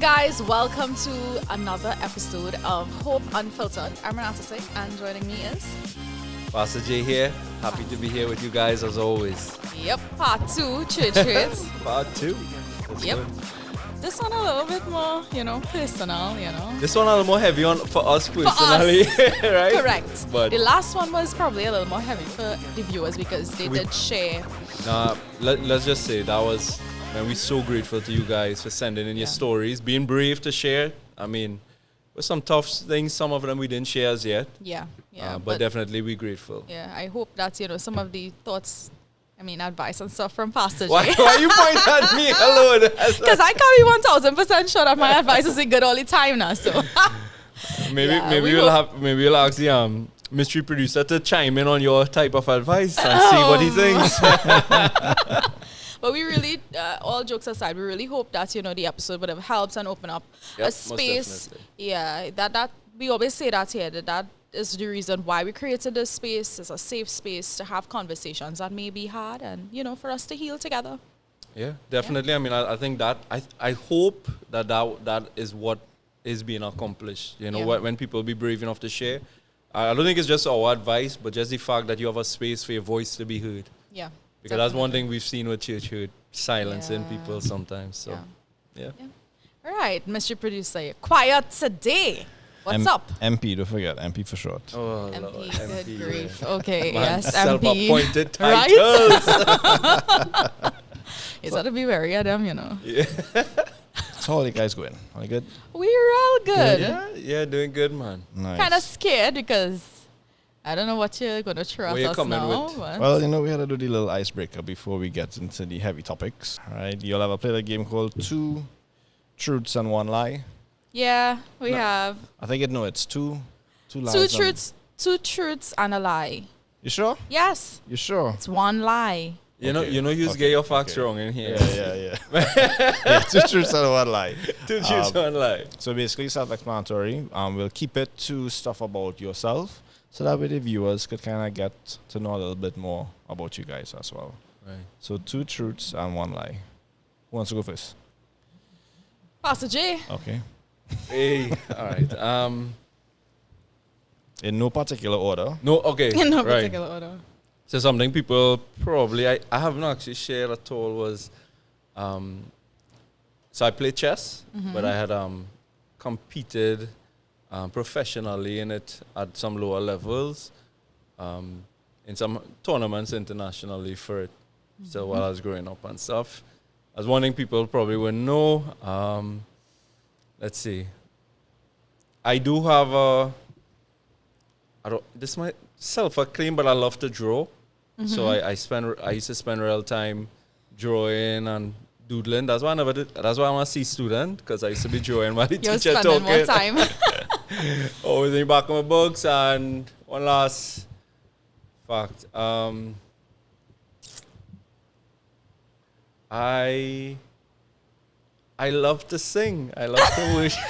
guys, welcome to another episode of Hope Unfiltered. I'm Renata Singh, and joining me is... Pastor J here. Happy to be here with you guys as always. Yep, part 2, church hurt. Part 2. That's Yep. good. This one a little bit more, personal, This one a little more heavy on for us personally, right? Correct. But the last one was probably a little more heavy for the viewers because they did share. let's just say that was, man, we're so grateful to you guys for sending in your stories, being brave to share. I mean, with some tough things, some of them we didn't share as yet. Yeah. But definitely we're grateful. Yeah, I hope that, some of the thoughts, advice and stuff from Pastor J. Why you point at me alone? Because I can't be 1000% sure that my advice is good all the time now, so. maybe we'll ask the mystery producer to chime in on your type of advice and see what he thinks. But we really, all jokes aside, we really hope that, the episode would have helped and open up a space. Yeah, that we always say that here, that is the reason why we created this space. It's a safe space to have conversations that may be hard and, for us to heal together. Yeah, definitely. Yeah. I think that, I hope that is what is being accomplished. When people be brave enough to share. I don't think it's just our advice, but just the fact that you have a space for your voice to be heard. Yeah. Because that's one thing we've seen with church hurt, silencing people sometimes. So, yeah. All right, Mr. Producer, you're quiet today. What's up? MP, don't forget. MP for short. Oh, MP, Lord, good MP, grief. yeah. Okay, Man, yes, MP. self-appointed titles. Right? You got to be wary of them, Yeah. So how are you guys going? Are you good? We're all good. Yeah, doing good, man. Nice. Kind of scared because I don't know what you're going to throw at What you us coming now. with? but- Well, we had to do the little icebreaker before we get into the heavy topics. All right. You'll ever played a game called Two Truths and One Lie? Yeah, we have I think it's two lies. two truths and a lie. You sure? Yes, You sure? it's one lie. You just get your facts wrong in here. Yeah. Yeah, two truths and one lie. Two truths, one lie. So basically self-explanatory. We'll keep it to stuff about yourself so that way the viewers could kind of get to know a little bit more about you guys as well. Right. So 2 truths and 1 lie. Who wants to go first? Pastor J. Okay. Hey, all right. In no particular order. No, okay. In no right. particular order. So something people probably, I haven't actually shared at all was, so I play chess, but I had competed professionally in it at some lower levels, in some tournaments internationally for it. So while I was growing up and stuff, I was wondering people probably wouldn't know. Let's see. I do have this might self-acclaim, but I love to draw. So I used to spend real time drawing and doodling. That's why I'm a C student, because I used to be drawing while the You're teacher spending talking. more time. Always in the back of my books. And one last fact. I love to sing. I love to worship.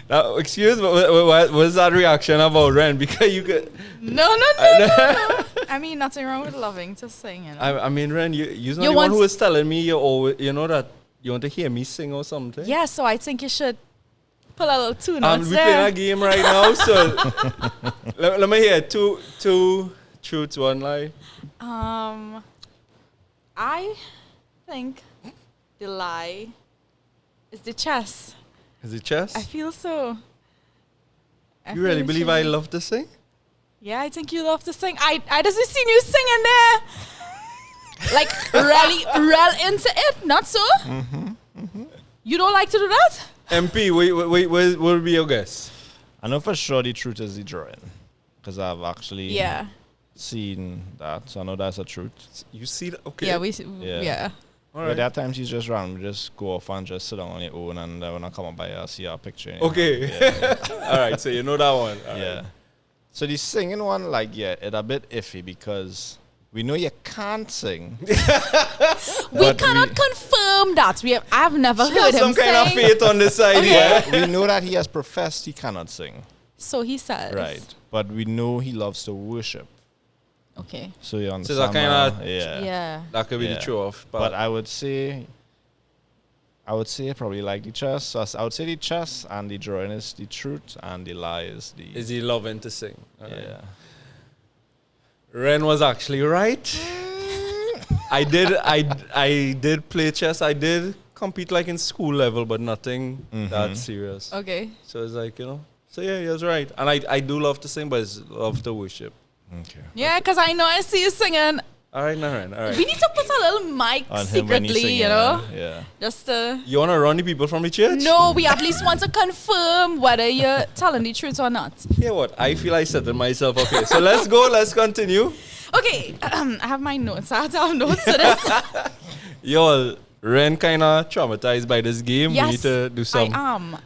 Now, excuse me, what was that reaction about, Ren? Because you could... No. Nothing wrong with loving to sing. I mean, Ren, you're not the one who was telling me that you want to hear me sing or something. Yeah, so I think you should pull a little tune We're playing a game right now, so let me hear two truths, one lie. I think the lie is the chess. Is it chess? I feel so. You really believe I love to sing? Yeah, I think you love to sing. I just seen you singing there. Like, really, real into it, not so? You don't like to do that? MP, what would be your guess? I know for sure the truth is the drawing. Because I've actually seen that. So I know that's a truth. You see that? Okay. Yeah. All right. There are times you just run, just go off and just sit down on your own, and when I come up by, I see our picture. Okay. All right, so you know that one. All right. So the singing one, it's a bit iffy because we know you can't sing. We cannot confirm that. I've never heard him some kind of faith on this side here. We know that he has professed he cannot sing. So he says. Right. But we know he loves to worship. Okay. So you're on So the that summer. kinda- Yeah. That could be the Yeah. throw off. But I would say probably like the chess. So I would say the chess and the drawing is the truth and the lie is the is he loving to sing? yeah. Ren was actually right. I did play chess. I did compete like in school level, but nothing that serious. Okay. So it's like, so yeah, he was right. And I do love to sing, but I love to worship. Okay. Yeah, because I know I see you singing. All right, Naren, all right. We need to put a little mic On him when he's secretly, singing, you know? Yeah. Just to... You want to run the people from the church? No, we at least want to confirm whether you're telling the truth or not. Yeah, what? I feel I said to myself, okay, so let's go, let's continue. Okay, I have my notes. I have to have notes to this. Yo, Ren kind of traumatized by this game. Yes, We need to do some. I am.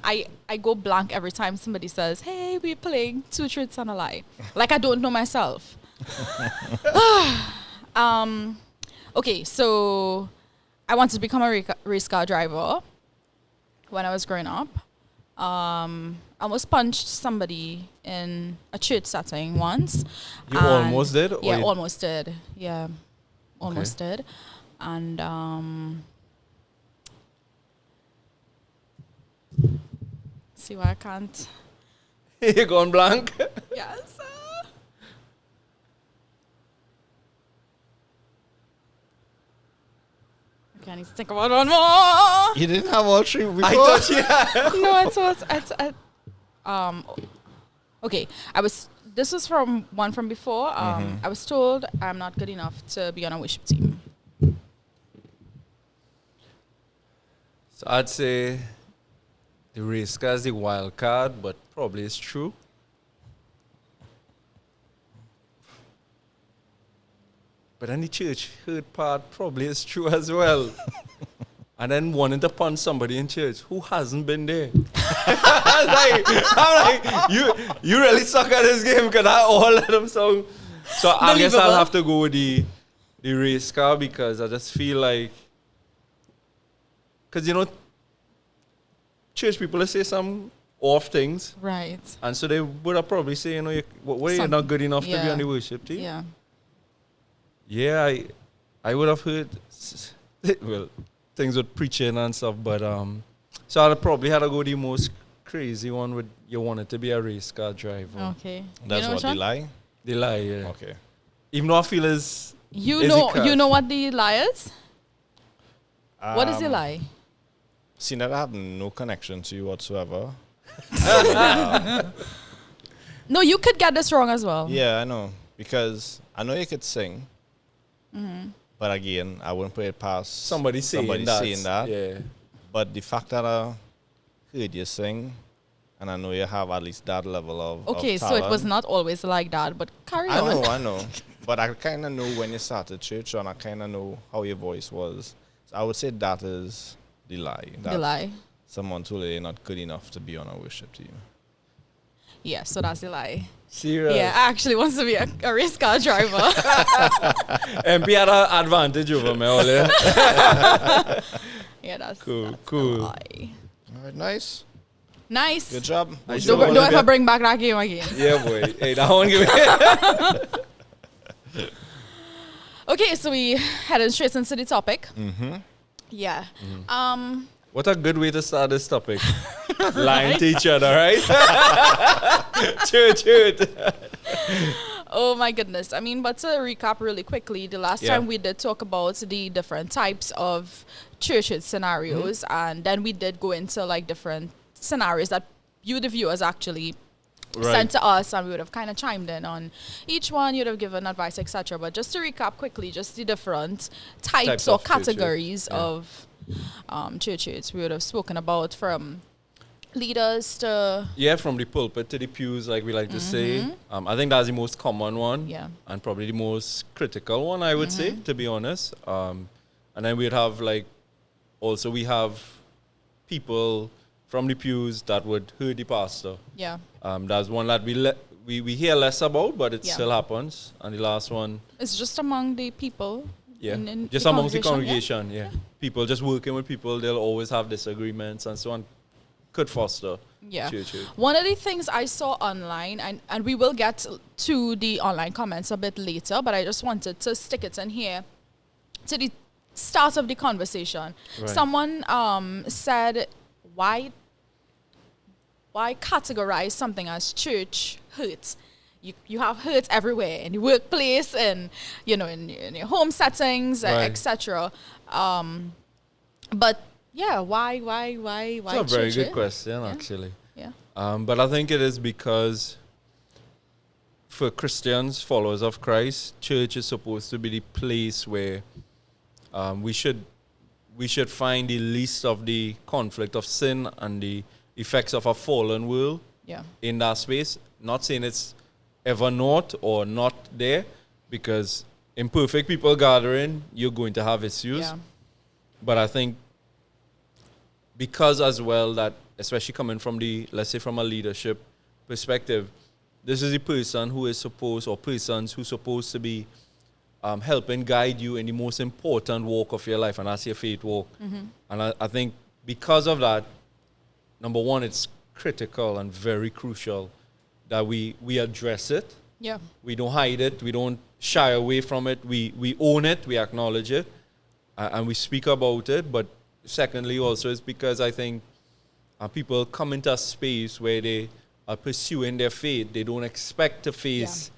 I go blank every time somebody says, hey, we're playing Two Truths and a Lie. Like I don't know myself. Okay, so I wanted to become a race car driver when I was growing up. I almost punched somebody in a church setting once. You and- almost did? Or Yeah, you- almost did. Yeah, almost did. And see why I can't. You're going blank? Yes. Okay, I need to think about one more. You didn't have all three before? I thought you had. No, okay, this was from one from before. I was told I'm not good enough to be on a worship team. So I'd say the race car is the wild card, but probably it's true. But then the church hurt part probably is true as well. And then wanting to punch somebody in church who hasn't been there. I'm like, you really suck at this game because I all let them song. So I guess I'll Believable. have to go with the race car because I just feel like, because church people they say some off things, Right. and so they would have probably say, you're Some- not good enough to be yeah. on the worship team. Yeah. Yeah, I would have heard, well, things with preaching and stuff, but so I'd probably had to go the most crazy one with you wanted to be a race car driver. Okay. That's you know what they lie? The lie, yeah. Okay. Even though I feel is You Is know, it you know cash? what the lie is? What is the lie? Seeing that I have no connection to you whatsoever. No, you could get this wrong as well. Yeah, I know. Because I know you could sing. But again, I wouldn't put it past somebody saying that. Yeah. But the fact that I heard you sing, and I know you have at least that level of Okay, so it was not always like that, but carry on. I know. But I kind of know when you started church, and I kind of know how your voice was. So I would say that is the lie. The That lie. someone told you you're not good enough to be on a worship team. Yeah, so that's the lie. Serious. Yeah, I actually wants to be a race car driver. MP had an advantage over me, all yeah. Yeah, that's Cool, that's cool. a lie. All right, nice. Nice. Good job. I sure Don't wanna ever get- bring back that game again. Yeah, boy. Hey, that one give me. Okay, so we headed straight into the topic. Mm-hmm. Yeah. What a good way to start this topic. Lying to each other, right? Shoot. Oh my goodness. I mean, but to recap really quickly, the last Yeah. time we did talk about the different types of church scenarios, and then we did go into like different scenarios that you, the viewers, actually sent to us, and we would have kind of chimed in on each one. You'd have given advice, etc. But just to recap quickly, just the different types or of churches. categories Yeah. of churches we would have spoken about, from leaders to Yeah, from the pulpit to the pews, like we like to say. I think that's the most common one. Yeah. And probably the most critical one, I would say, to be honest. And then we'd have also we have people from the pews that would hurt the pastor. yeah. That's one that we hear less about, but it Yeah. still happens. And the last one, It's just among the people. yeah, in just the amongst the congregation, congregation, yeah. People just working with people, they'll always have disagreements and so on. could foster Yeah. churches. One of the things I saw online, and we will get to the online comments a bit later, but I just wanted to stick it in here to the start of the conversation. Right. Someone said, why categorize something as church hurt? You have hurt everywhere, in the workplace and, you know, in your home settings, Right. etc. But yeah, why It's a very church, good question, actually. Yeah. But I think it is because for Christians, followers of Christ, church is supposed to be the place where we should find the least of the conflict of sin and the effects of a fallen world Yeah. in that space. Not saying it's ever not or not there, because imperfect people gathering, you're going to have issues. Yeah. But I think because as well that, especially coming from let's say from a leadership perspective, this is the person who is supposed, or persons who supposed to be helping guide you in the most important walk of your life, and that's your faith walk. And I think because of that, number one, it's critical and very crucial that we address it. Yeah. We don't hide it. We don't shy away from it. We own it. We acknowledge it. And we speak about it. But secondly, also, is because I think people come into a space where they are pursuing their faith. They don't expect to face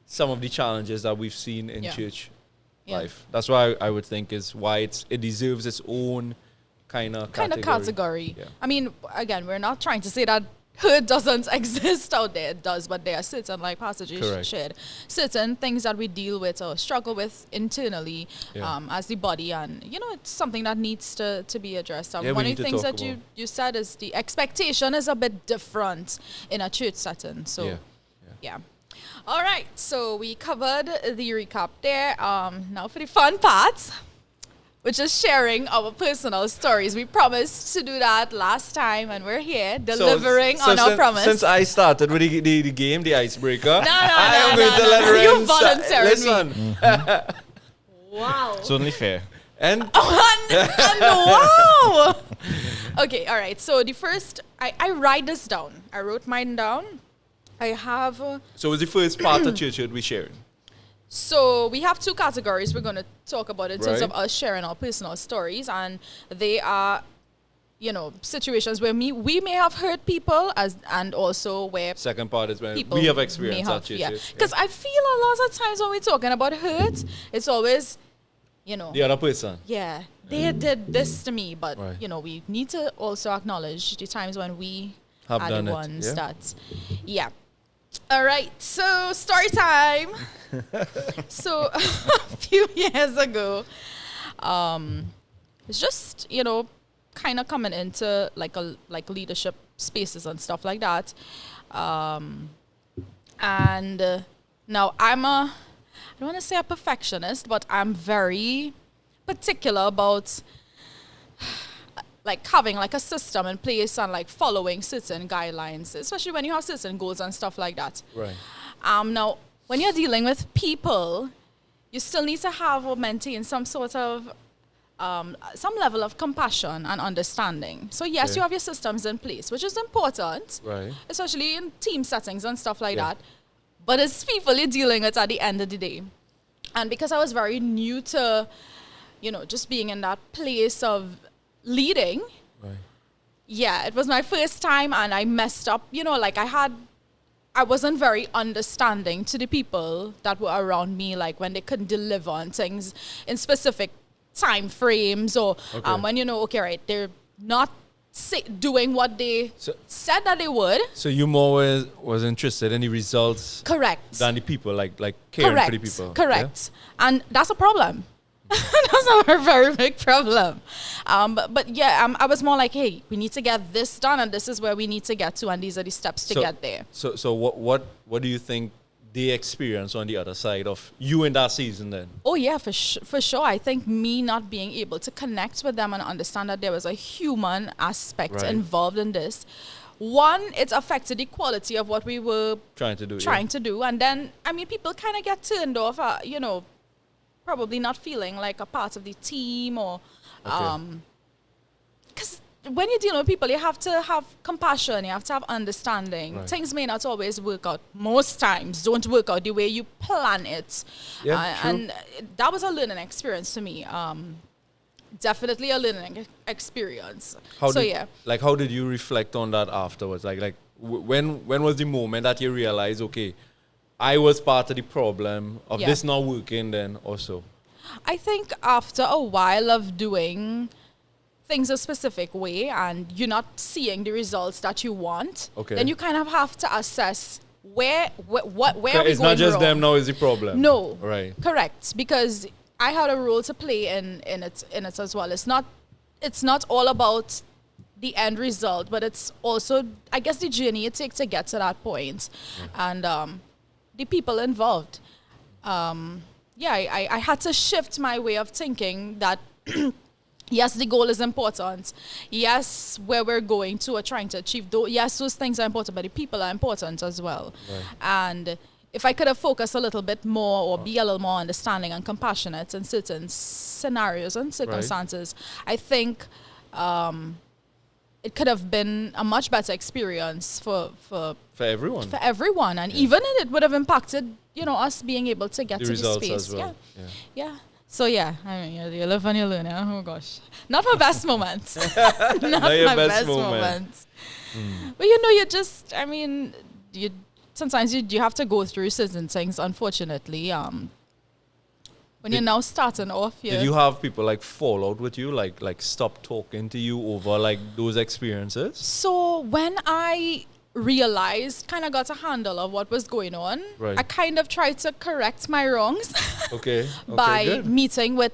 some of the challenges that we've seen in church life. That's why I would think is why it deserves its own kind of category. Yeah. I mean, again, we're not trying to say that hurt doesn't exist out there. It does, but there are certain, like Pastor J shared, certain things that we deal with or struggle with internally as the body, and you know, it's something that needs to be addressed. One of the things that you said is the expectation is a bit different in a church setting. So yeah. All right, so we covered the recap there. Now for the fun part, which is sharing our personal stories. We promised to do that last time, and we're here delivering on our promise. Since I started with the game, the icebreaker, I am going to let her You volunteered Listen. Wow. It's only fair. And wow. Okay, all right. So the first, I write this down. I wrote mine down. I have... so was the first part of church we sharing? So we have two categories we're going to talk about in terms of us sharing our personal stories, and they are, you know, situations where we may have hurt people, and also where second part is when we have experienced that church. Because I feel a lot of times when we're talking about hurt, it's always, you know, the other person. Yeah, they did this to me, but you know, we need to also acknowledge the times when we have are done the it. ones that, All right, so story time. So a few years ago, it's just, you know, kind of coming into like leadership spaces and stuff like that. And now I don't want to say a perfectionist, but I'm very particular about like having like a system in place and like following certain guidelines, especially when you have certain goals and stuff like that. Right. Now, when you're dealing with people, you still need to have or maintain some sort of some level of compassion and understanding. So yes, you have your systems in place, which is important, right? Especially in team settings and stuff like that. But it's people you're dealing with at the end of the day. And because I was very new to, you know, just being in that place of leading, it was my first time, and I messed up. You know, like I wasn't very understanding to the people that were around me, like when they couldn't deliver on things in specific time frames, or when you know, they're not doing what they said that they would. So you more was interested in the results, correct, than the people, like caring for the people. Correct, and that's a problem. That's a very big problem. But I was more like, hey, we need to get this done, and this is where we need to get to, and these are the steps to get there. So what do you think they experience on the other side of you in that season then? Oh yeah, for sure. I think me not being able to connect with them and understand that there was a human aspect involved in this. One, it's affected the quality of what we were trying to do. And then, I mean, people kind of get turned off, you know, probably not feeling like a part of the team, or because when you're dealing with people, you have to have compassion, you have to have understanding. Right. Things may not always work out. Most times don't work out the way you plan it. Yeah, true. And that was a learning experience to me. Definitely a learning experience. How did you reflect on that afterwards? When was the moment that you realized, okay, I was part of the problem of this not working then also? I think after a while of doing things a specific way and you're not seeing the results that you want, then you kind of have to assess where are we going wrong. It's not just them now is the problem. No. Right. Correct. Because I had a role to play in it as well. It's not all about the end result, but it's also, I guess, the journey it takes to get to that point. And the people involved. I had to shift my way of thinking that yes, the goal is important. Yes, where we're going to or trying to achieve, yes, those things are important, but the people are important as well. Right. And if I could have focused a little bit more or be a little more understanding and compassionate in certain scenarios and circumstances, I think it could have been a much better experience for everyone. For everyone. And even it would have impacted, us being able to get the to the results space. as well. Yeah. So I mean, you live and you learn. Oh gosh, not my best moments. Not my best moments. But you just, I mean, sometimes you have to go through certain things. Unfortunately, when you're now starting off, did you have people fall out with you, like stop talking to you over those experiences? So when I realized, kind of got a handle of what was going on, I kind of tried to correct my wrongs by good. meeting with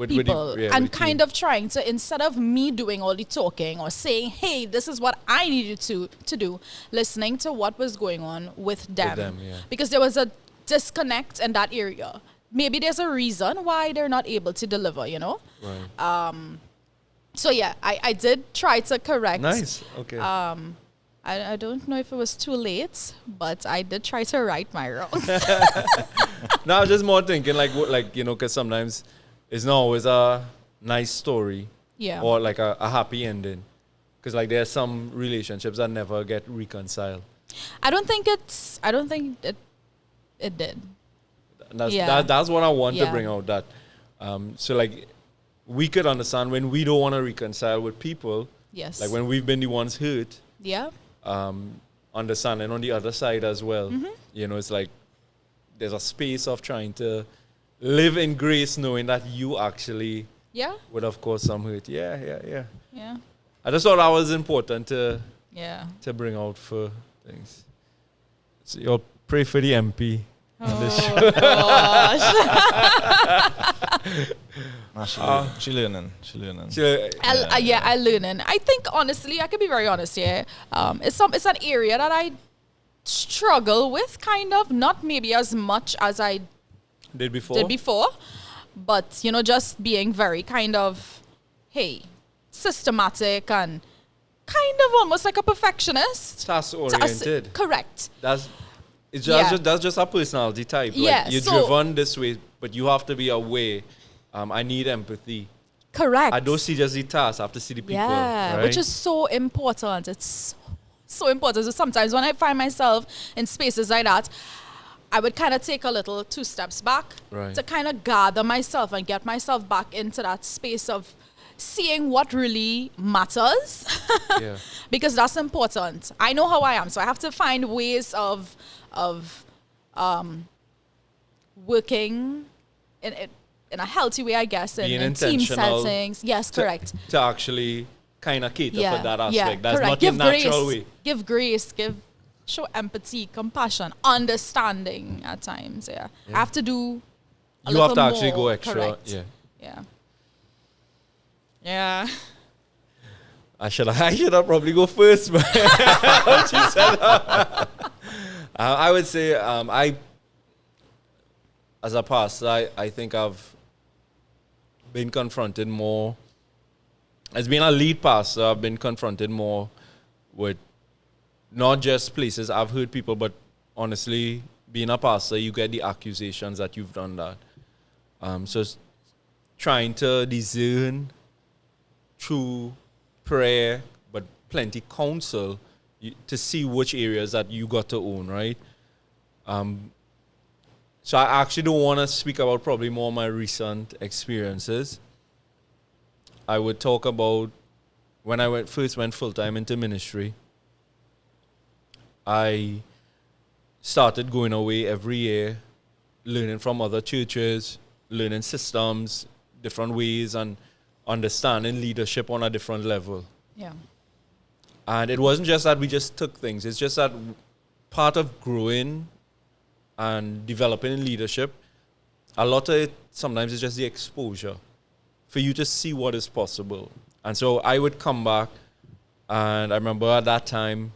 people and kind of trying to, instead of me doing all the talking or saying, hey, this is what I needed to do, listening to what was going on with them. Because there was a disconnect in that area. Maybe there's a reason why they're not able to deliver, Right. I did try to correct. Nice. Okay. I don't know if it was too late, but I did try to right my wrongs. No, I was just more thinking because sometimes it's not always a nice story. Yeah. Or a happy ending. Because there are some relationships that never get reconciled. I don't think it did. That's what I want to bring out. That we could understand when we don't want to reconcile with people. Yes. When we've been the ones hurt. Yeah. Understanding on the other side as well. Mm-hmm. It's there's a space of trying to live in grace, knowing that you actually would have caused some hurt. Yeah. I just thought that was important to bring out for things. So you'll pray for the MP. Oh gosh. She learning. I learning. I think honestly, I can be very honest here. It's an area that I struggle with, kind of, not maybe as much as I did before, but just being very kind of, systematic and kind of almost like a perfectionist. Task oriented. Correct. That's just a personality type. You're driven this way, but you have to be aware. I need empathy. Correct. I don't see just the task, I have to see the people. Yeah, right? which is so important. It's so important. So sometimes when I find myself in spaces like that, I would kind of take a little 2 steps back to kind of gather myself and get myself back into that space of seeing what really matters. Because that's important. I know how I am, so I have to find ways of working in a healthy way, I guess, in team settings. Yes, correct. To actually kind of cater for that aspect. Yeah, That's correct. not your natural way. Give grace, show empathy, compassion, understanding at times. Yeah. I have to do a little more. You have to actually go extra. Correct. Yeah. I should have probably go first, but she said I would say as a pastor, I think I've been confronted more. As being a lead pastor, I've been confronted more with not just places I've heard people, but honestly, being a pastor, you get the accusations that you've done that. So trying to discern through prayer, but plenty counsel to see which areas that you got to own, right? So I actually don't want to speak about probably more my recent experiences. I would talk about when I first went full-time into ministry. I started going away every year, learning from other churches, learning systems, different ways, and understanding leadership on a different level. Yeah. And it wasn't just that we just took things. It's just that part of growing and developing in leadership, a lot of it sometimes is just the exposure for you to see what is possible. And so I would come back, and I remember at that time,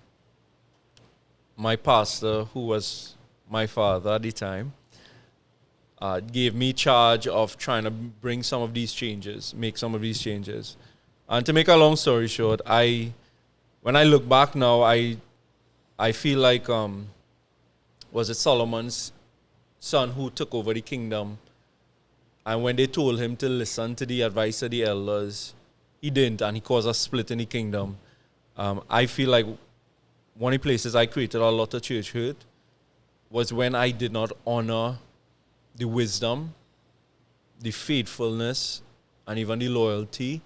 my pastor, who was my father at the time, gave me charge of trying to bring some of these changes, make some of these changes. And to make a long story short, when I look back now, I feel like, was it Solomon's son who took over the kingdom? And when they told him to listen to the advice of the elders, he didn't, and he caused a split in the kingdom. I feel like one of the places I created a lot of church hurt was when I did not honor the wisdom, the faithfulness, and even the loyalty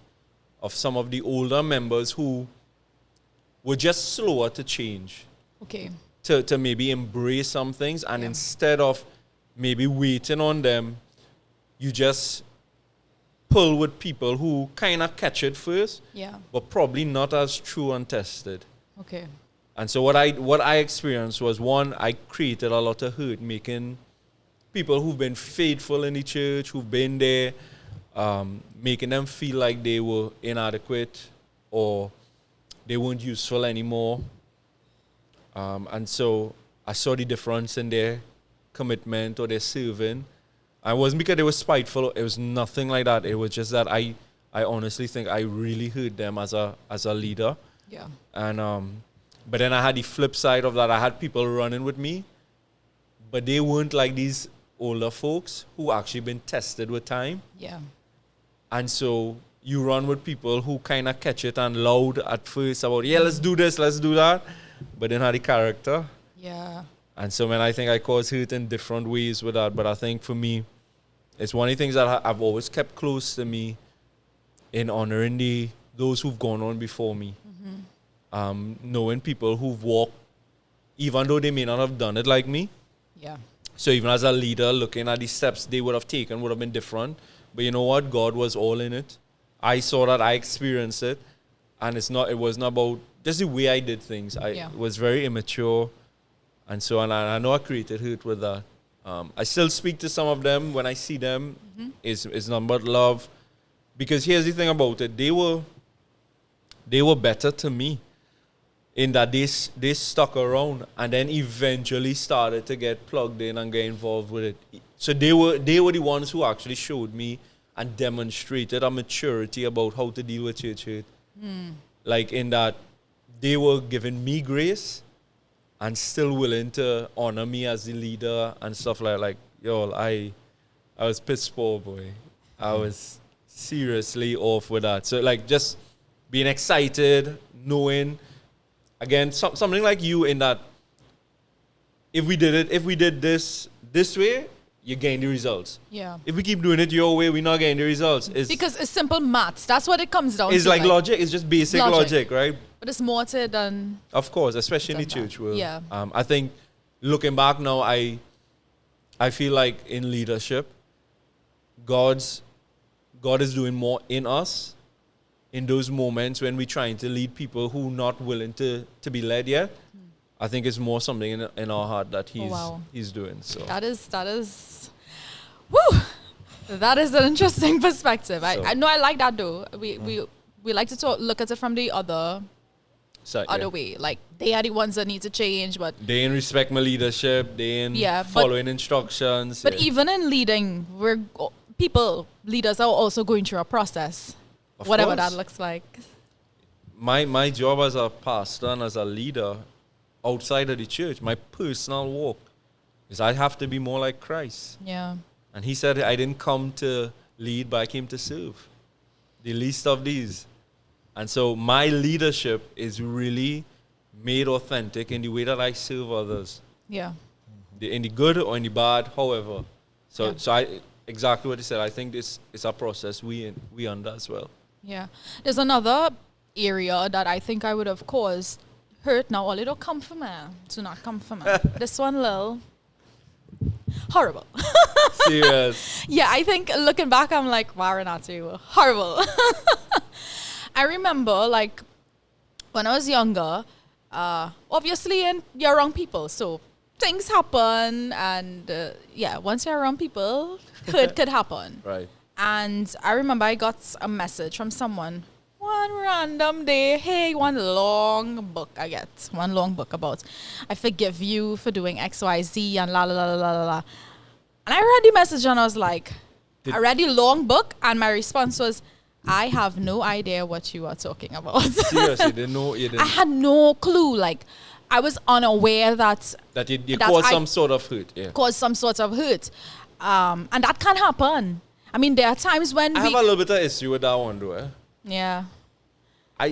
of some of the older members who were just slower to change. Okay. To maybe embrace some things, and instead of maybe waiting on them, you just pull with people who kind of catch it first, but probably not as true and tested. Okay. And so what I experienced was, one, I created a lot of hurt, making people who've been faithful in the church, who've been there, making them feel like they were inadequate or they weren't useful anymore. And so I saw the difference in their commitment or their serving. And it wasn't because they were spiteful. It was nothing like that. It was just that I honestly think I really hurt them as a leader. Yeah. And but then I had the flip side of that. I had people running with me, but they weren't like these older folks who actually been tested with time. Yeah. And so you run with people who kind of catch it and loud at first about, let's do this, let's do that, but then had the character. Yeah. And so I think I caused hurt in different ways with that. But I think for me, it's one of the things that I've always kept close to me in honoring those who've gone on before me. Knowing people who've walked, even though they may not have done it like me. Yeah. So even as a leader, looking at the steps they would have taken would have been different. But you know what? God was all in it. I saw that, I experienced it. And it wasn't about just the way I did things. It was very immature. And so I know I created hurt with that. I still speak to some of them when I see them. It's nothing but love. Because here's the thing about it. They were better to me in that they stuck around and then eventually started to get plugged in and get involved with it. So they were the ones who actually showed me and demonstrated a maturity about how to deal with church hurt. Like in that they were giving me grace and still willing to honor me as the leader and stuff like yo, I was pissed poor, boy. I was seriously off with that. So like just being excited, knowing, again, something like you in that if we did this way, you gain the results. Yeah. If we keep doing it your way, we're not getting the results. Because it's simple maths. That's what it comes down to. It's like logic. It's just basic logic, right? But it's more to it than... Of course, especially in the church world. Yeah. I think looking back now, I feel like in leadership, God is doing more in us in those moments when we're trying to lead people who are not willing to be led yet. I think it's more something in our heart that he's doing. So that is woo! That is an interesting perspective. I know I like that though. We like to look at it from the other way. Like they are the ones that need to change, but they ain't respect my leadership. They ain't following instructions. But even in leading, leaders are also going through a process, whatever that looks like. My job as a pastor and as a leader outside of the church, my personal walk, is I have to be more like Christ. Yeah. And he said, I didn't come to lead, but I came to serve. The least of these. And so my leadership is really made authentic in the way that I serve others. Yeah. In the good or in the bad, however. So Yeah. so I exactly what you said. I think this is a process we under as well. Yeah. There's another area that I think I would have caused hurt. Now, all it don't come from me. Do not come from me. This one little horrible. Serious. Yeah, I think looking back, I'm like, wow, Renata, you were horrible. I remember, like, when I was younger, obviously, and you're around people, so things happen, and once you're around people, hurt could happen. Right. And I remember I got a message from someone one random day. Hey, one long book about, I forgive you for doing X, Y, Z, and la la la la la la. And I read the message and I was like, I read the long book, and my response was, I have no idea what you are talking about. Seriously, you didn't. I had no clue. Like, I was unaware that you caused some sort of hurt. Yeah. caused some sort of hurt. And that can happen. I mean, there are times when I have a little bit of issue with that one, though. Eh? Yeah. Go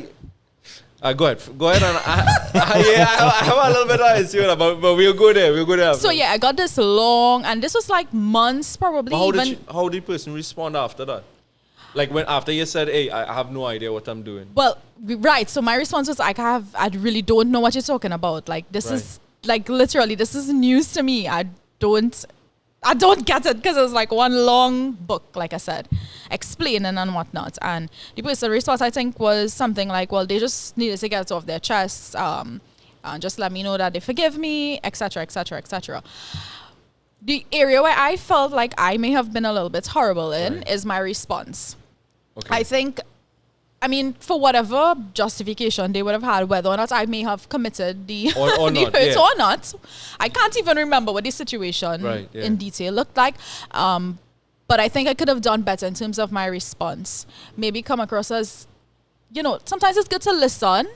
ahead. And I have a little bit of issue with that, but we'll go there. So yeah, I got this long, and this was like months probably. But how did the person respond after that? Like after you said, "Hey, I have no idea what I'm doing." Well, right. So my response was, I really don't know what you're talking about. Like, this is like literally, this is news to me. I don't get it, because it was like one long book, like I said, explaining and whatnot. And the person's response, I think, was something like, well, they just needed to get it off their chests, and just let me know that they forgive me, etc., etc., etc. The area where I felt like I may have been a little bit horrible in is my response. Okay. I think, I mean, for whatever justification they would have had, whether or not I may have committed the or the not, hurt yeah. or not, I can't even remember what the situation in detail looked like. But I think I could have done better in terms of my response. Maybe come across as, sometimes it's good to listen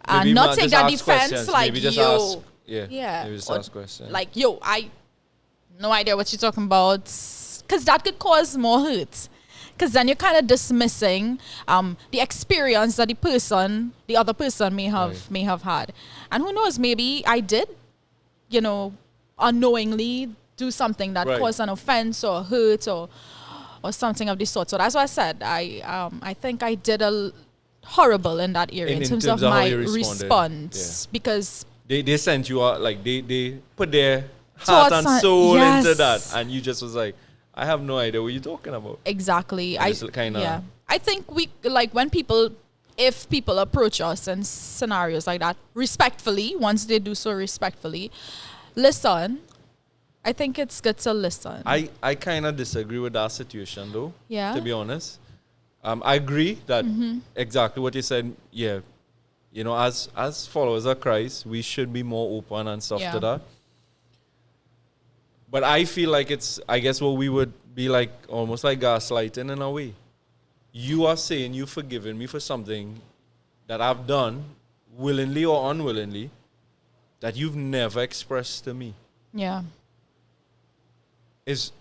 and Maybe not take just that ask defense questions. like, Maybe just yo. ask. Yeah. Maybe just Or ask questions. like, yo, I no idea what you're talking about. Because that could cause more hurt. Because then you're kind of dismissing the experience that the other person may have had. And who knows, maybe I did, unknowingly do something that caused an offense or hurt or something of the sort. So that's why I said I think I did horrible in that area in terms of my response. Yeah. Because they sent you out, like they put their heart and soul into that, and you just was like, I have no idea what you're talking about. Exactly. I think we, like, if people approach us in scenarios like that respectfully, once they do so respectfully, listen. I think it's good to listen. I kind of disagree with that situation, though. Yeah. To be honest, I agree that exactly what you said. Yeah, as followers of Christ, we should be more open and stuff to that. But I feel like I guess what we would be like, almost like gaslighting in a way. You are saying you've forgiven me for something that I've done, willingly or unwillingly, that you've never expressed to me. Yeah. Is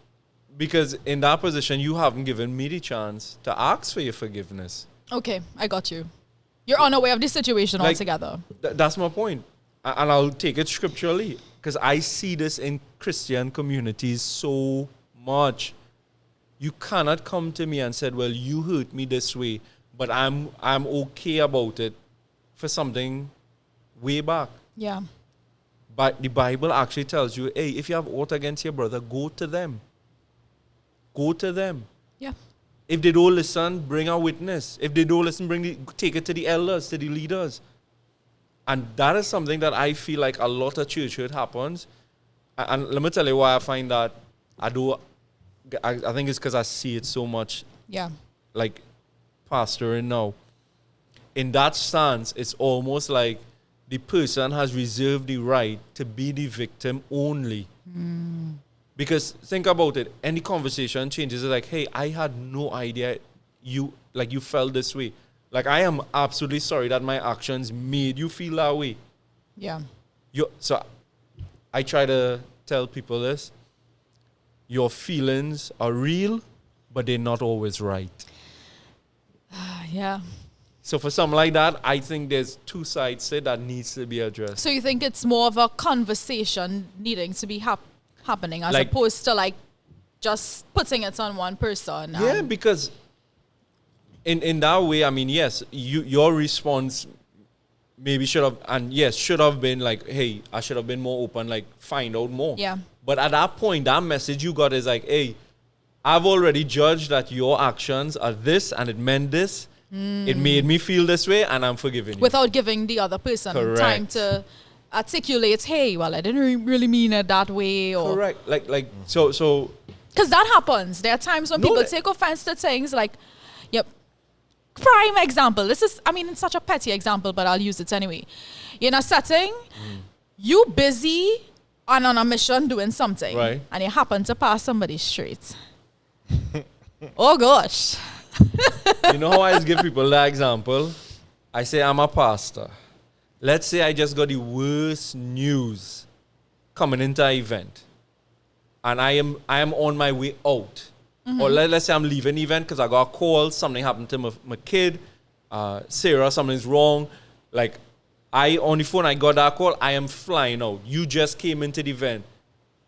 because in that position, you haven't given me the chance to ask for your forgiveness. Okay, I got you. You're unaware of the situation altogether. That's my point. And I'll take it scripturally, because I see this in Christian communities so much. You cannot come to me and say, well, you hurt me this way, but I'm okay about it for something way back. Yeah. But the Bible actually tells you, hey, if you have aught against your brother, go to them. Go to them. Yeah. If they don't listen, bring a witness. If they don't listen, take it to the elders, to the leaders. And that is something that I feel like a lot of church hurt happens. And let me tell you why I find that I think it's because I see it so much. Yeah. Like pastoring now. In that stance, it's almost like the person has reserved the right to be the victim only. Because think about it. Any conversation changes. It's like, hey, I had no idea you felt this way. Like, I am absolutely sorry that my actions made you feel that way. Yeah. So I try to tell people this. Your feelings are real, but they're not always right. Yeah. So for something like that, I think there's two sides to it that needs to be addressed. So you think it's more of a conversation needing to be happening as Like- opposed to like just putting it on one person? Yeah, because in that way, I mean, yes, your response maybe should have been like, hey, I should have been more open, like find out more. Yeah. But at that point, that message you got is like, hey, I've already judged that your actions are this and it meant this. It made me feel this way and I'm forgiving you. Without giving the other person Correct. time to articulate, hey, well, I didn't really mean it that way. Or Correct. So because that happens. There are times when No, people that- take offense to things like, yep. Prime example. This is, I mean, it's such a petty example, but I'll use it anyway. In a setting, you busy and on a mission doing something, Right. and you happen to pass somebody straight. Oh gosh. you know how I always give people that example? I say I'm a pastor. Let's say I just got the worst news coming into an event. And I am on my way out. Or let's say I'm leaving the event because I got a call, something happened to my kid, Sarah, something's wrong. Like, on the phone, I got that call, I am flying out. You just came into the event.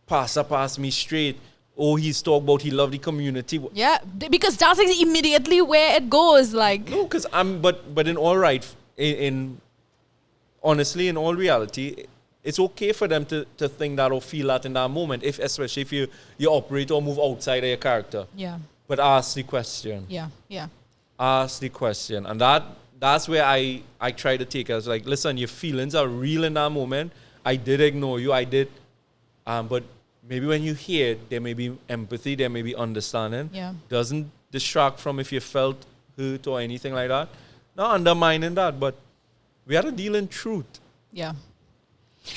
Pastor passed me straight. Oh, he's talking about he loved the community. Yeah, because that's immediately where it goes. Like, No, because but in all right, honestly, in all reality, it's okay for them to think that or feel that in that moment, especially if you operate or move outside of your character. yeah, But ask the question. yeah, yeah. Ask the question. And that's where I try to take it as like, listen, your feelings are real in that moment. I did ignore you. I did. But maybe when you hear it, there may be empathy, there may be understanding. Yeah. Doesn't distract from if you felt hurt or anything like that. Not undermining that, but we had to deal in truth. Yeah.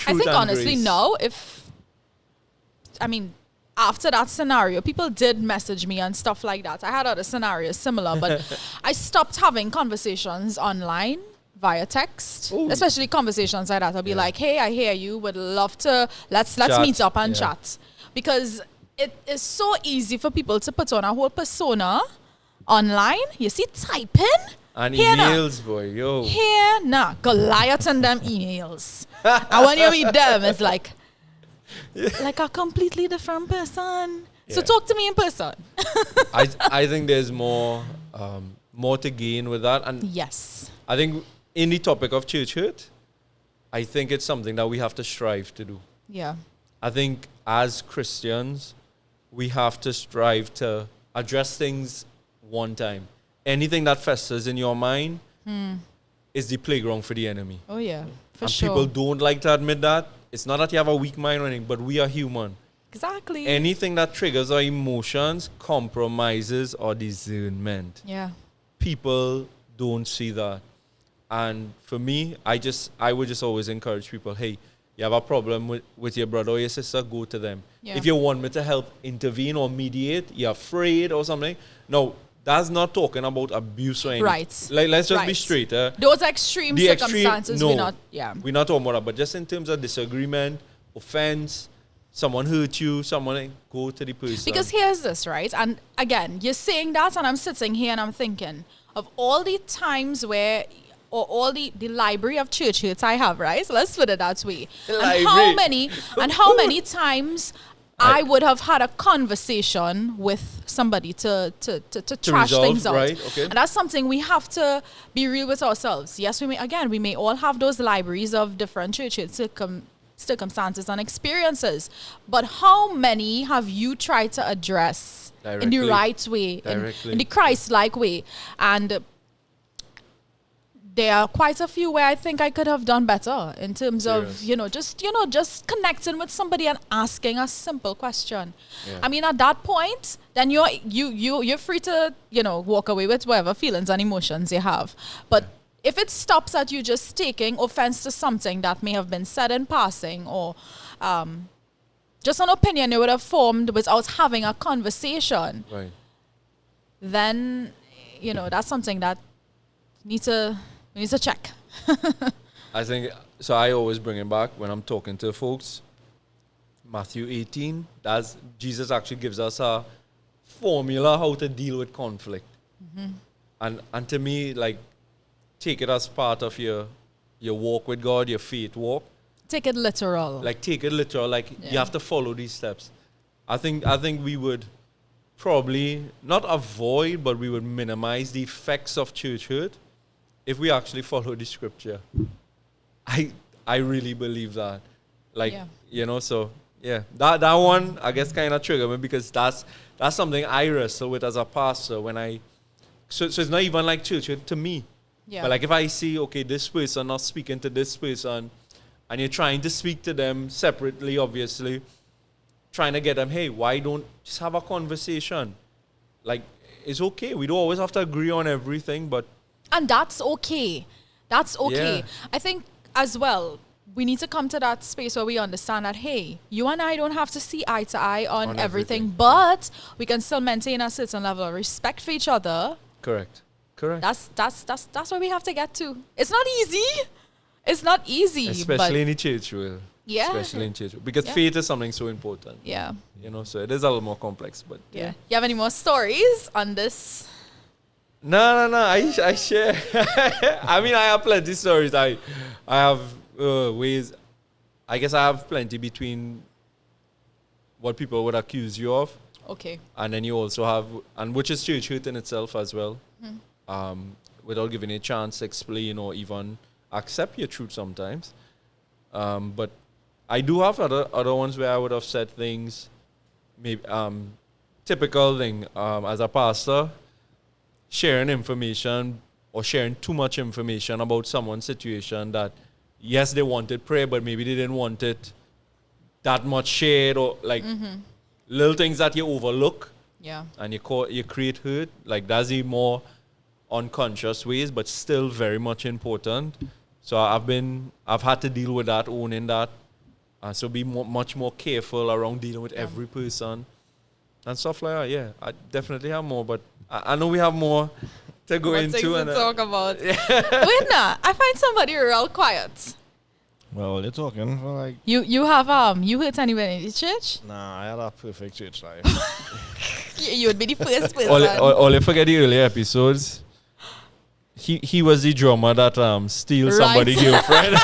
I Truth think and honestly, grace. no. After that scenario, people did message me and stuff like that. I had other scenarios similar, but I stopped having conversations online via text, Ooh. especially conversations like that. I'll be Yeah. like, hey, I hear you, would love to, let's Chat, meet up and yeah. chat. Because it is so easy for people to put on a whole persona online. You see typing? And Here now. emails, boy, yo. Here, nah, Goliath and them emails. And when you read them, it's like a completely different person. So Yeah. talk to me in person. I think there's more to gain with that. And Yes. I think in the topic of church hurt, I think it's something that we have to strive to do. Yeah. I think as Christians, we have to strive to address things one time. Anything that festers in your mind is the playground for the enemy. Oh yeah. For and sure. people don't like to admit that. It's not that you have a weak mind or anything, but we are human. Exactly. Anything that triggers our emotions compromises our discernment. yeah. People don't see that. And for me, I would just always encourage people, hey, you have a problem with your brother or your sister, go to them. Yeah. If you want me to help intervene or mediate, you're afraid or something. No, that's not talking about abuse or anything. Right. Like, let's just be Right. straight. Those extreme The extreme, circumstances, no. we're not. Yeah. We're not talking about that, but just in terms of disagreement, offense, someone hurt you, someone go to the person. Because here's this, right? And again, you're saying that, and I'm sitting here and I'm thinking of all the times where, or all the library of church hurts I have, right? So let's put it that way. And how many times I would have had a conversation with somebody to trash resolve, things out. right, okay. And that's something we have to be real with ourselves. Yes, we may all have those libraries of different church hurts, circumstances and experiences, but how many have you tried to address in the Directly. right way, Directly. in the Christ-like way? And there are quite a few where I think I could have done better in terms of, Serious. just connecting with somebody and asking a simple question. Yeah. I mean, at that point, then you're free to, walk away with whatever feelings and emotions you have. But if it stops at you just taking offense to something that may have been said in passing, or just an opinion you would have formed without having a conversation, Right. then, that's something that we need to check. I think, so I always bring it back when I'm talking to folks. Matthew 18, Jesus actually gives us a formula how to deal with conflict. And to me, like, take it as part of your walk with God, your faith walk. Take it literal. Like take it literal. Like you have to follow these steps. I think we would probably not avoid, but we would minimize the effects of church hurt if we actually follow the scripture. I really believe that. Like so that one I guess kind of triggered me because that's something I wrestle with as a pastor when so it's not even like church hurt to me. Yeah. But like if I see, okay, this person not speaking to this person, and you're trying to speak to them separately, obviously, trying to get them, hey, why don't just have a conversation? Like, it's okay. We don't always have to agree on everything, but... And that's okay. That's okay. Yeah. I think, as well, we need to come to that space where we understand that, hey, you and I don't have to see eye to eye on everything, but we can still maintain a certain level of respect for each other. Correct. That's where we have to get to. It's not easy. It's not easy. Especially in the church world. Yeah. Especially in church world. Because faith is something so important. Yeah. So it is a little more complex. But yeah. You have any more stories on this? No. I share. I mean, I have plenty of stories. I have ways. I guess I have plenty between what people would accuse you of. Okay. And then you also have, and which is church hurt in itself as well. Without giving you a chance to explain or even accept your truth sometimes. But I do have other ones where I would have said things, maybe typical thing as a pastor, sharing information or sharing too much information about someone's situation that, yes, they wanted prayer, but maybe they didn't want it that much shared, or like little things that you overlook. Yeah. And you create hurt. Like that's the more unconscious ways, but still very much important. So I've had to deal with that, owning that. So be much more careful around dealing with every person and stuff like that. Yeah, I definitely have more, but I know we have more to go into and talk about. Wait, nah, I find somebody real quiet. Well, they're talking for like... You have, you hurt anyone in the church? Nah, I had a perfect church life. You would be the first person. All you forget the earlier episodes. He was the drummer that steals somebody's girlfriend.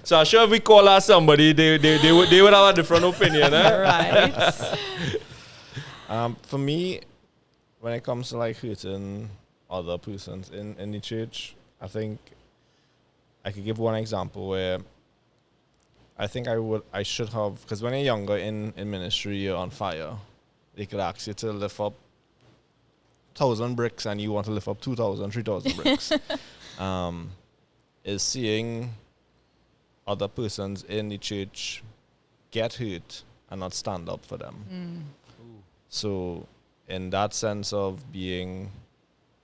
So I'm sure if we call her somebody, they would have a different opinion. Right. For me, when it comes to like hurting other persons in the church, I think I could give one example where I think I should have, because when you're younger in ministry, you're on fire. They could ask you to lift up 1,000 bricks and you want to lift up 2,000, 3,000 bricks. Is seeing other persons in the church get hurt and not stand up for them. So in that sense of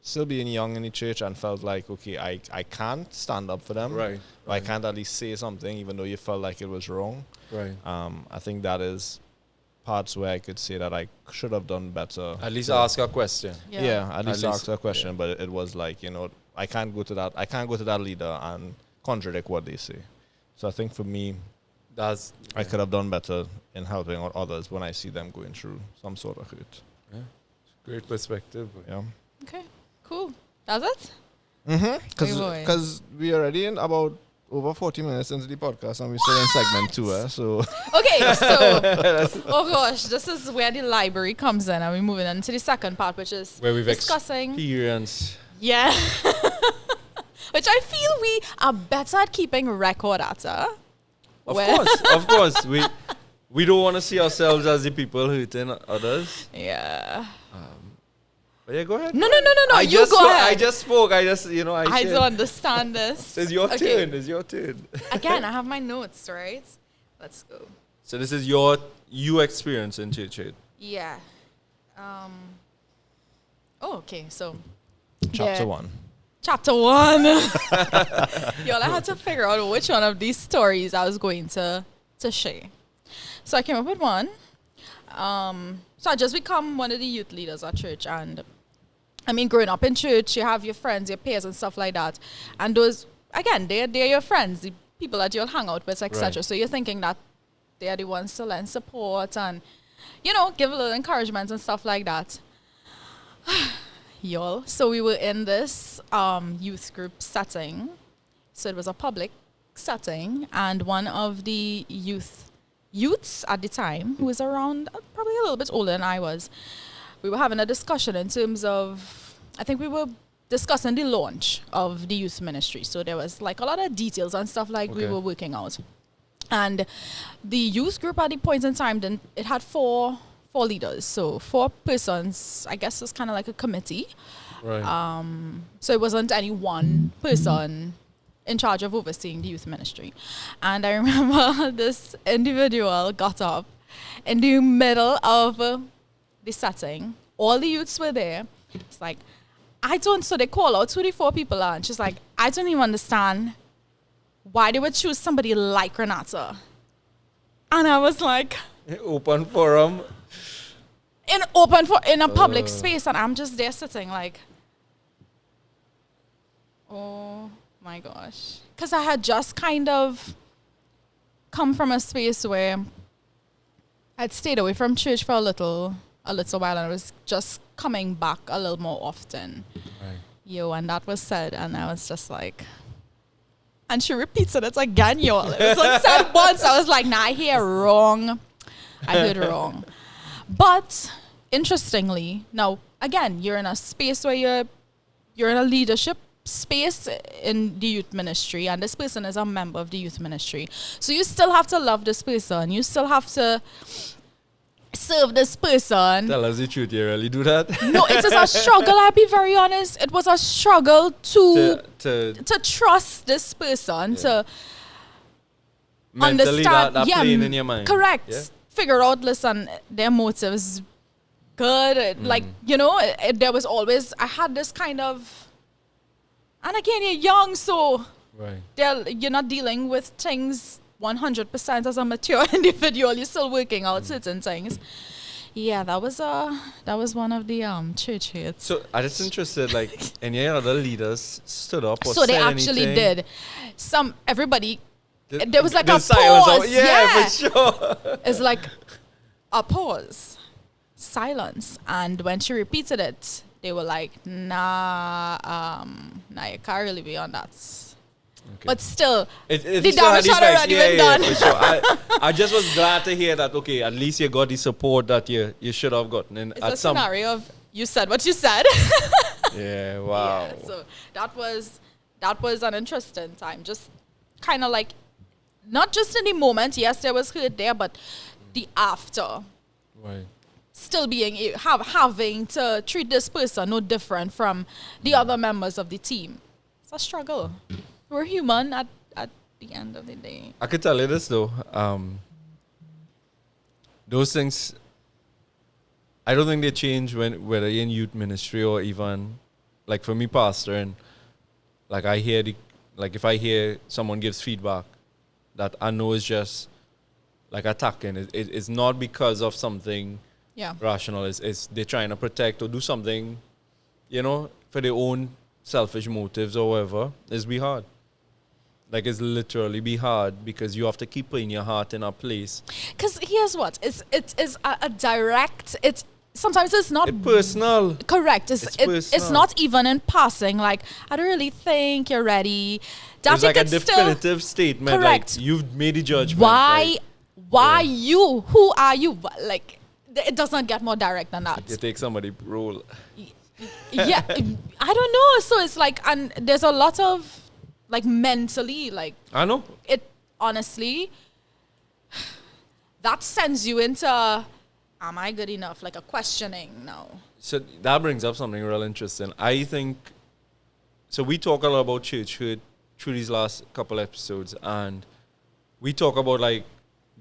still being young in the church and felt like, okay, I can't stand up for them. Right. I can't at least say something even though you felt like it was wrong. Right. I think that is parts where I could say that I should have done better. At least ask a question. Yeah, at least ask a question, but it was like, I can't go to that leader and contradict what they say. So I think for me, I could have done better in helping out others when I see them going through some sort of hurt. Yeah. Great perspective. Yeah. Okay, cool. That's it? Because we are already in about over 40 minutes into the podcast and we're still in segment 2, so... Okay, so... oh gosh, this is where the library comes in and we're moving on to the second part, which is where we've discussing... experienced... Yeah. Which I feel we are better at keeping record at, Of course. We don't want to see ourselves as the people hurting others. Yeah. But yeah, go ahead. No. You go ahead. I just spoke. I don't understand this. It's your turn. It's your turn. Again, I have my notes, right? Let's go. So this is you experience in church. Yeah. Okay. So. Chapter 1. Chapter 1. Y'all, I had to figure out which one of these stories I was going to share. So I came up with one. So I just become one of the youth leaders at church, and I mean, growing up in church, you have your friends, your peers, and stuff like that, and those, again, they're your friends, the people that you'll hang out with, etc. Right. So you're thinking that they're the ones to lend support and, give a little encouragement and stuff like that. y'all. So we were in this youth group setting. So it was a public setting, and one of the youths at the time, who was around probably a little bit older than I was, we were having a discussion in terms of, I think we were discussing the launch of the youth ministry. So there was like a lot of details and stuff like we were working out. And the youth group at the point in time, then it had four leaders. So 4 persons, I guess it's kind of like a committee. Right. So it wasn't any one person in charge of overseeing the youth ministry. And I remember this individual got up in the middle of the setting. All the youths were there. It's like, so they call out who the 4 people are. And she's like, I don't even understand why they would choose somebody like Renata. And I was like, Open forum. in a public space, and I'm just there sitting like, oh my gosh. Because I had just kind of come from a space where I'd stayed away from church for a little while, and I was just coming back a little more often. Right. And that was said, and I was just like, and she repeated it again, y'all. It was said once. I was like, nah, I heard wrong. But interestingly, now again, you're in a space where you're in a leadership space in the youth ministry, and this person is a member of the youth ministry. So you still have to love this person. You still have to serve this person. Tell us the truth, you really do that? No, it is a struggle. I'll be very honest. It was a struggle to trust this person, to mentally understand. that playing in your mind. Correct. Yeah? Figure out, listen, their motives good. Like, there was always, I had this kind of, and again, you're young, so you're not dealing with things 100% as a mature individual. You're still working out certain things. Yeah, that was one of the church hits. So I just interested, like, any other leaders stood up or so said they actually anything? did. Everybody, there was like a silence. pause. Yeah, for sure. It's like a pause, silence, and when she repeated it, they were like, nah, you can't really be on that. Okay. But still, the damage had already been done. For sure. I just was glad to hear that, okay, at least you got the support that you should have gotten. And it's a scenario of, you said what you said. Yeah, wow. Yeah, so that was an interesting time. Just kind of like, not just in the moment, yes, there was hurt there, but the after. Right. Still having to treat this person no different from the other members of the team. It's a struggle. We're human at the end of the day. I could tell you this though. Those things, I don't think they change whether you're in youth ministry or even, like for me, pastor, and like if I hear someone gives feedback that I know is just like attacking, it's not because of something rational. It's they're trying to protect or do something, for their own selfish motives or whatever. It's be hard. Like, it's literally be hard because you have to keep putting your heart in a place. Because here's what, it is a direct, sometimes it's not personal. Correct. It's not even in passing. Like, I don't really think you're ready. It's like a definitive statement. Correct. Like, you've made the judgment. Why you? Who are you? Like, it does not get more direct than that. You take somebody role. Yeah, I don't know. So it's like, and there's a lot of, like, mentally, like, I know. It honestly, that sends you into, am I good enough? Like a questioning now. So that brings up something real interesting. I think, so we talk a lot about church through these last couple episodes, and we talk about like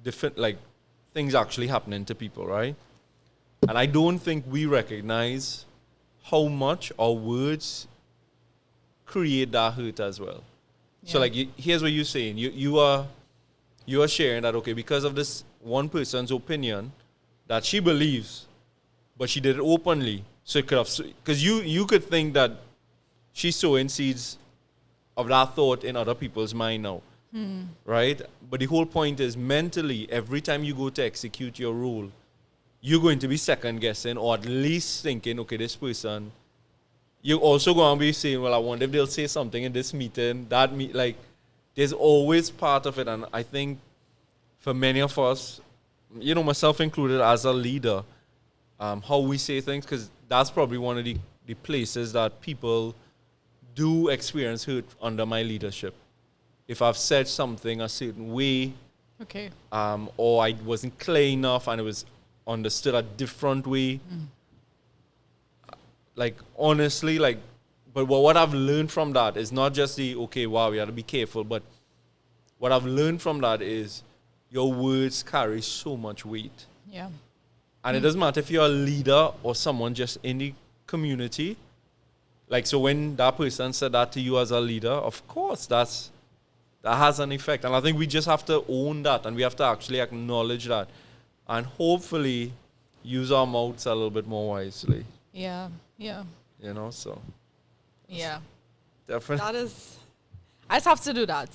different, like, things actually happening to people, right? And I don't think we recognize how much our words create that hurt as well. Yeah. So like, here's what you're saying. You are sharing that, okay, because of this one person's opinion that she believes, but she did it openly. So it could have, because you could think that she's sowing seeds of that thought in other people's mind now, right? But the whole point is, mentally, every time you go to execute your role, you're going to be second guessing, or at least thinking, okay, this person you're also going to be saying, well, I wonder if they'll say something in this meeting. Like, there's always part of it. And I think for many of us, you know, myself included as a leader, how we say things, because that's probably one of the places that people do experience hurt under my leadership. If I've said something a certain way, Okay. or I wasn't clear enough and it was understood a different way, like, honestly, like, but what I've learned from that is not just okay, wow, we have to be careful, but what I've learned from that is your words carry so much weight. Yeah. And it doesn't matter if you're a leader or someone just in the community. Like, so when that person said that to you as a leader, of course, that has an effect. And I think we just have to own that, and we have to actually acknowledge that, and hopefully use our mouths a little bit more wisely. Yeah. Yeah. You know, so Yeah. definitely. That is, I just have to do that.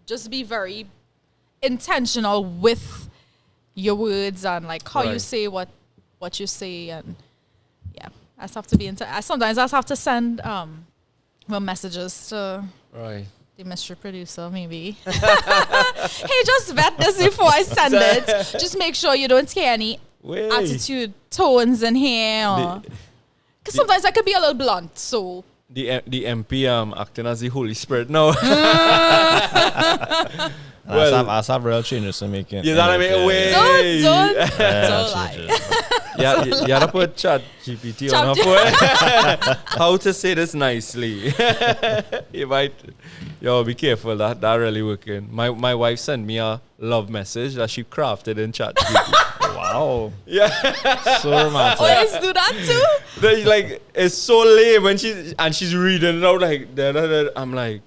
Just be very intentional with your words and like how you Right. say what you say, and yeah, I just have to be sometimes I just have to send messages to Right. the mystery producer, maybe. Hey, just vet this before I send it. Just make sure you don't get any Wait. attitude tones in here, or because sometimes I could be a little blunt. So The MP acting as the Holy Spirit now. Well, I have real changes to make it. You know what I mean? Wait. don't Real lie. changes. Yeah, you gotta put Chat GPT on her phone. How to say this nicely? You might, be careful. That really working. My wife sent me a love message that she crafted in Chat GPT. Wow. Yeah, So romantic. Always do that too. like it's so lame when she's reading it out like that. I'm like,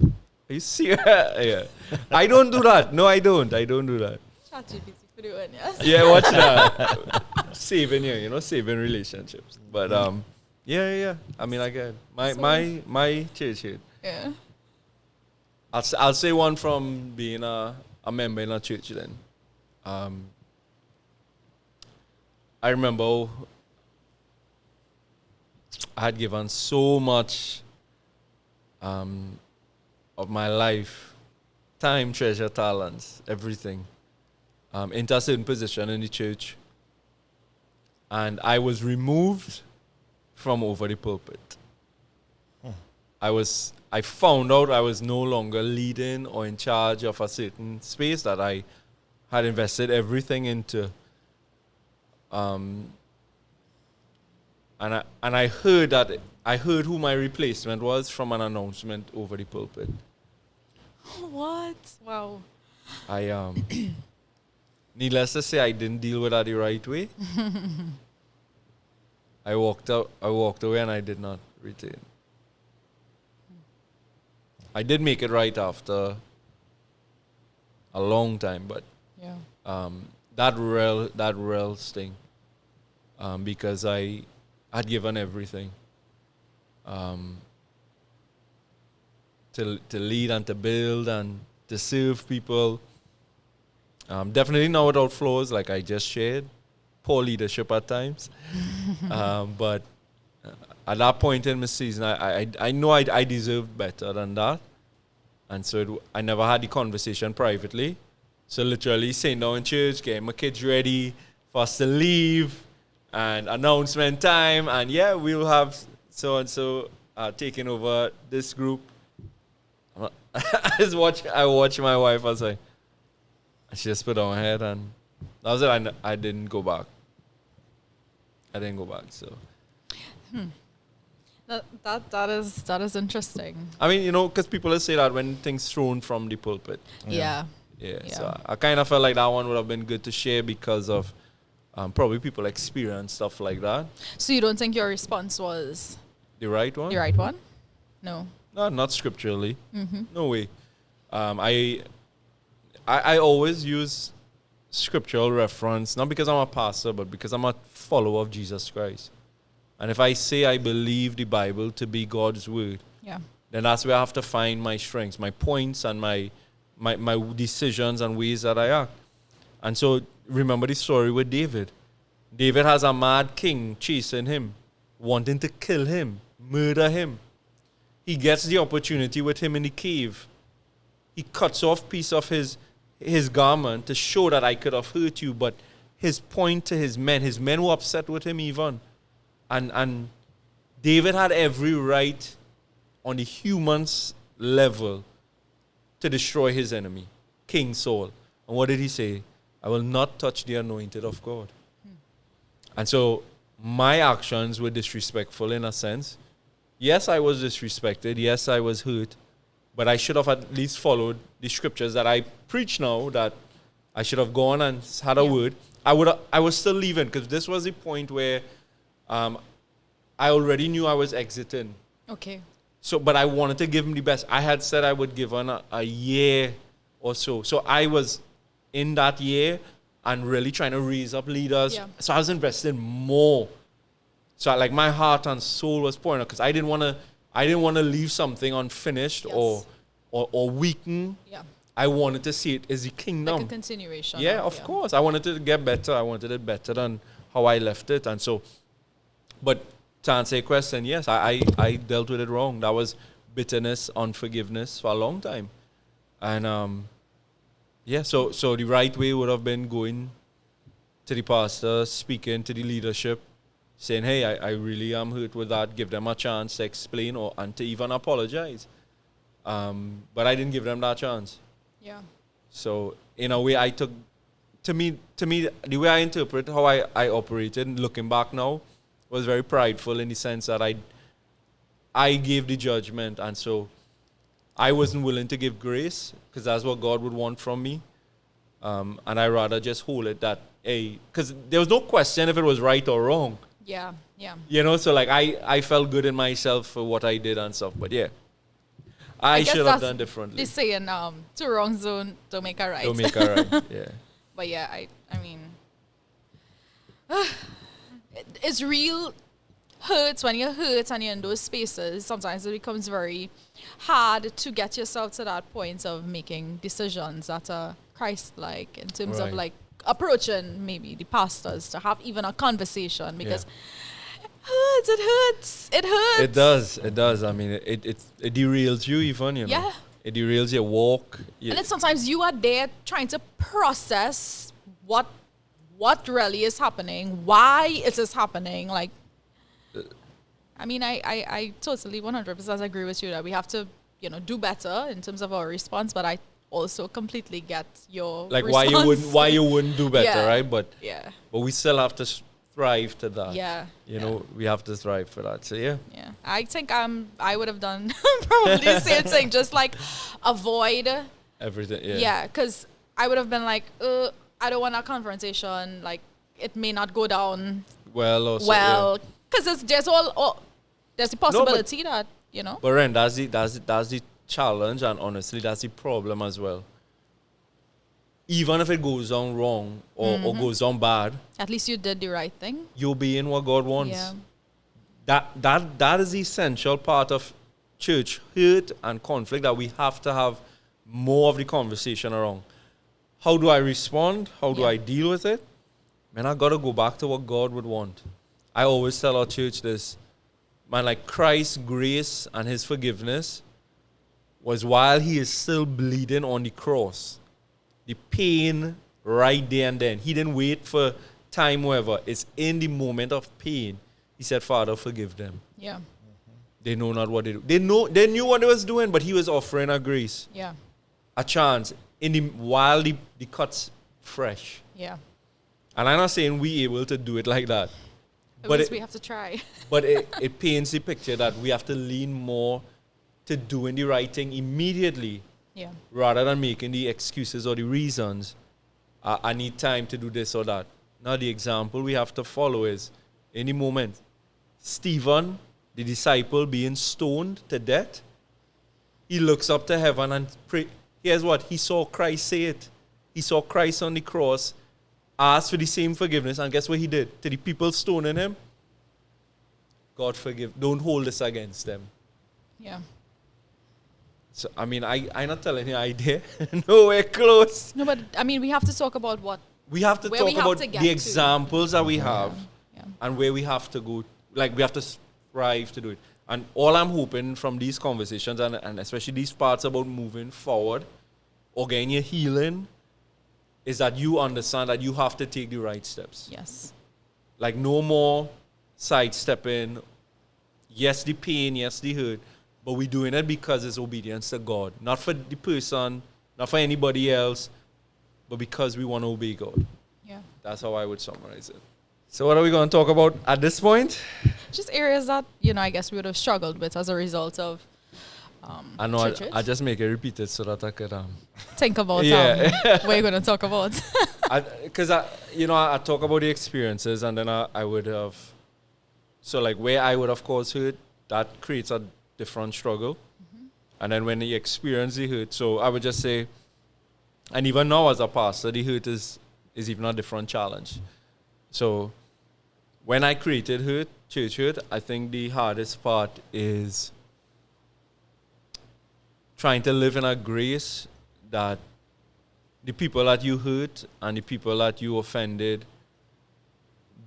are you serious? Yeah, I don't do that. No, I don't. I don't do that. ChatGPT for doing, yes. Yeah, watch that. Saving saving relationships. But yeah. I mean, I get my church here. Yeah. I'll say one from being a member in a church then. I remember I had given so much of my life, time, treasure, talents, everything, into a certain position in the church. And I was removed from over the pulpit. I found out I was no longer leading or in charge of a certain space that I had invested everything into. And I heard who my replacement was from an announcement over the pulpit. What? Wow. I needless to say, I didn't deal with that the right way. I walked away and I did not retain. I did make it right after a long time, but Yeah. that real sting, because I had given everything to lead and to build and to serve people. Definitely not without flaws, like I just shared. Poor leadership at times, but at that point in my season, I know I deserved better than that, and so I never had the conversation privately. So literally sitting down in church, getting my kids ready for us to leave, and announcement time, and yeah, we'll have so and so taking over this group. I watch my wife. I was like, she just put on her head, and that was it. I didn't go back. So. That is interesting. I mean, because people will say that when things thrown from the pulpit. Yeah. Yeah. Yeah. So I kind of felt like that one would have been good to share because of probably people experience stuff like that. So you don't think your response was The right one? the right one? No. No, not scripturally. Mm-hmm. No way. I always use scriptural reference, not because I'm a pastor, but because I'm a follower of Jesus Christ. And if I say I believe the Bible to be God's word, Yeah. then that's where I have to find my strengths, my points, and my decisions and ways that I act. And so remember the story with David. David has a mad king chasing him, wanting to kill him. murder him. He gets the opportunity with him in the cave. He cuts off piece of his garment to show that I could have hurt you, but his point to his men were upset with him even. And David had every right on the human's level to destroy his enemy, King Saul. And what did he say? I will not touch the anointed of God. And so my actions were disrespectful in a sense. Yes, I was disrespected. Yes, I was hurt. But I should have at least followed the scriptures that I preach now, that I should have gone and had a word. I was still leaving, because this was the point where I already knew I was exiting. Okay. So, but I wanted to give him the best. I had said I would give him a year or so. So I was in that year and really trying to raise up leaders. Yeah. So I was investing more. So like my heart and soul was pouring out, because I didn't want to leave something unfinished or weaken. Yeah. I wanted to see it as the kingdom. Like a continuation. Yeah, of course. I wanted to get better. I wanted it better than how I left it. And so, but to answer your question, yes, I dealt with it wrong. That was bitterness, unforgiveness for a long time. And so the right way would have been going to the pastor, speaking to the leadership, saying, hey, I really am hurt with that. Give them a chance to explain and to even apologize. But I didn't give them that chance. Yeah. So in a way, I took, to me, the way I interpret how I operated, looking back now, was very prideful in the sense that I gave the judgment, and so I wasn't willing to give grace, because that's what God would want from me. And I rather just hold it that, hey, because there was no question if it was right or wrong. Yeah, yeah. You know, so like I felt good in myself for what I did and stuff, but yeah. I should have done differently. They saying to wrong zone, don't make a right. Don't make a right, yeah. But yeah, I mean, it's real hurts when you're hurt and you're in those spaces. Sometimes it becomes very hard to get yourself to that point of making decisions that are Christ-like in terms of like approaching maybe the pastors to have even a conversation, because it hurts. It does. I mean, it derails you even, you know. Yeah. It derails your walk. And then sometimes you are there trying to process what really is happening, why it is happening. Like, I mean, I totally 100% agree with you that we have to, do better in terms of our response, but I also completely get your like response. why you wouldn't do better, right? But we still have to strive to that. Yeah. You know, we have to strive for that. So yeah. Yeah. I think I would have done probably the same thing, just like avoid everything. Yeah. Yeah, because I would have been like, I don't want a confrontation. Like, it may not go down well, because there's the possibility that, But Ren, that's the challenge, and honestly, that's the problem as well. Even if it goes on wrong or goes on bad, at least you did the right thing. You'll be in what God wants. Yeah. That is the essential part of church hurt and conflict that we have to have more of the conversation around. How do I respond? How do I deal with it? Man, I got to go back to what God would want. I always tell our church this. Man, like Christ's grace and his forgiveness was while he is still bleeding on the cross. The pain right there and then. He didn't wait for time, whatever. It's in the moment of pain. He said, Father, forgive them. Yeah. They know not what they do. They knew what they was doing, but he was offering a grace. Yeah. A chance while the cut's fresh. Yeah. And I'm not saying we able to do it like that. But we have to try. But it paints the picture that we have to lean more to doing the right thing immediately. Yeah. Rather than making the excuses or the reasons. I need time to do this or that. Now the example we have to follow is, in the moment, Stephen, the disciple being stoned to death, he looks up to heaven and pray. Here's what? He saw Christ say it. He saw Christ on the cross, asked for the same forgiveness, and guess what he did? To the people stoning him, God forgive. Don't hold this against them. Yeah. So, I mean, I'm not telling you idea. Nowhere close. No, but, I mean, we have to talk about what... We have to talk about the examples that we have Yeah. and where we have to go. Like, we have to strive to do it. And all I'm hoping from these conversations and especially these parts about moving forward or getting your healing is that you understand that you have to take the right steps. Yes. Like no more sidestepping. Yes, the pain, yes, the hurt, but we're doing it because it's obedience to God. Not for the person, not for anybody else, but because we want to obey God. Yeah. That's how I would summarize it. So what are we going to talk about at this point? Just areas that, I guess we would have struggled with as a result of I know church. I just make it repeated so that I could think about Yeah. what you're going to talk about. Because I talk about the experiences and then I would have, so like where I would of course hurt, that creates a different struggle. And then when you experience the hurt, so I would just say, and even now as a pastor, the hurt is even a different challenge. So when I created hurt, church hurt, I think the hardest part is trying to live in a grace that the people that you hurt and the people that you offended,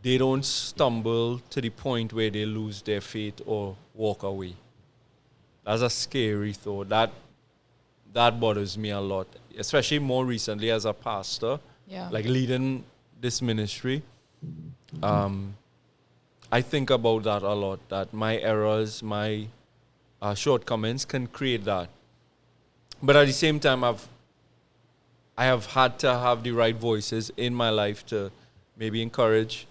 they don't stumble to the point where they lose their faith or walk away. That's a scary thought. That bothers me a lot, especially more recently as a pastor, like leading this ministry. I think about that a lot, that my errors, my shortcomings can create that. But at the same time, I have had to have the right voices in my life to maybe encourage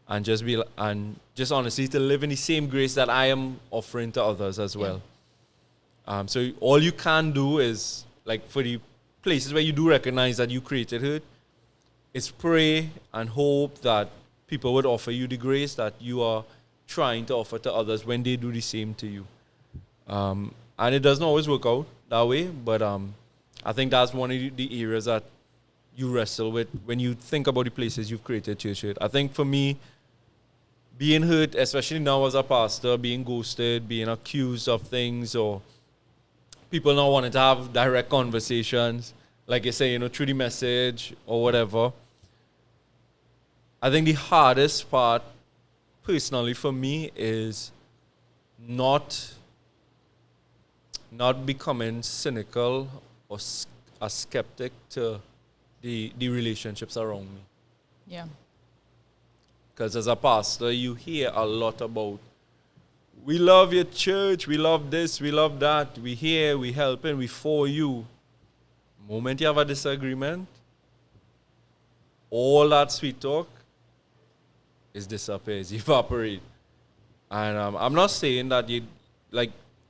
and just honestly to live in the same grace that I am offering to others as well. So all you can do is, like, for the places where you do recognize that you created hurt, is pray and hope that people would offer you the grace that you are trying to offer to others when they do the same to you. And it doesn't always work out that way, but I think that's one of the areas that you wrestle with when you think about the places you've created church hurt. I think for me, being hurt, especially now as a pastor, being ghosted, being accused of things, or people not wanting to have direct conversations, like you say, through the message or whatever. I think the hardest part, personally for me, is not becoming cynical or a skeptic to the relationships around me. Yeah. Because as a pastor, you hear a lot about, we love your church, we love this, we love that, we here, we helping, we for you. The moment you have a disagreement, all that sweet talk disappears, evaporate. And I'm not saying that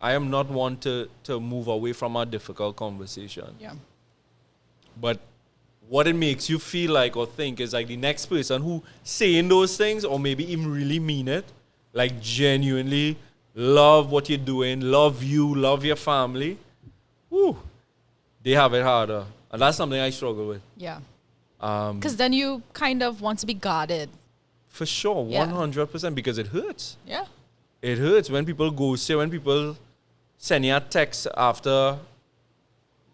I am not one to move away from a difficult conversation. Yeah. But what it makes you feel like or think is like the next person who saying those things or maybe even really mean it, like genuinely love what you're doing, love you, love your family, they have it harder. And that's something I struggle with. Yeah. Because then you kind of want to be guarded. For sure, 100%, because it hurts. Yeah. It hurts when people ghost you, when people send you a text after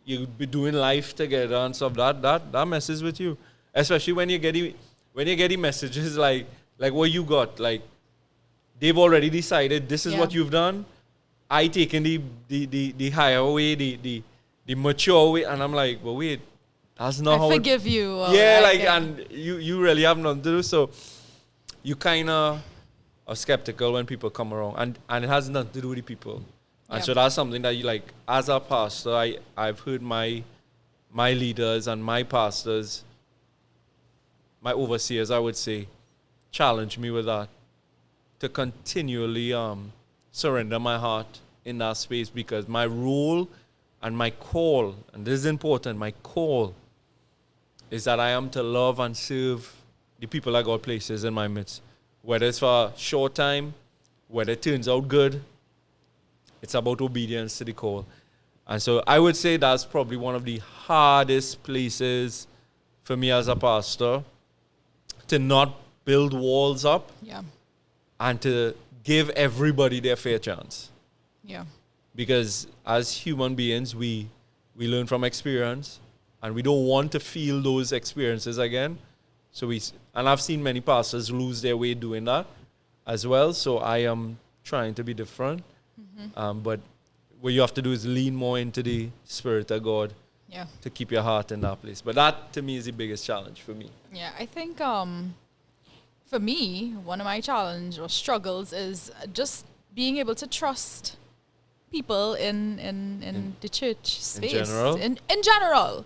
you be doing life together and stuff. That messes with you, especially when you get the messages like what you got. Like they've already decided this is what you've done. I taken the higher way, the mature way, and I'm like, well, wait, that's not how. I forgive you. And you really have nothing to do. So you kind of are skeptical when people come around, and it has nothing to do with the people. And so that's something that you like, as a pastor, I've heard my leaders and my pastors, my overseers, I would say, challenge me with that, to continually surrender my heart in that space, because my role and my call, and this is important, my call is that I am to love and serve the people that God places in my midst. Whether it's for a short time, whether it turns out good, it's about obedience to the call. And so I would say that's probably one of the hardest places for me as a pastor, to not build walls up and to give everybody their fair chance. Yeah. Because as human beings, we learn from experience, and we don't want to feel those experiences again. So and I've seen many pastors lose their way doing that as well. So I am trying to be different. But what you have to do is lean more into the Spirit of God to keep your heart in that place. But that, to me, is the biggest challenge for me. Yeah, I think for me, one of my challenge or struggles is just being able to trust people in the church space. In general,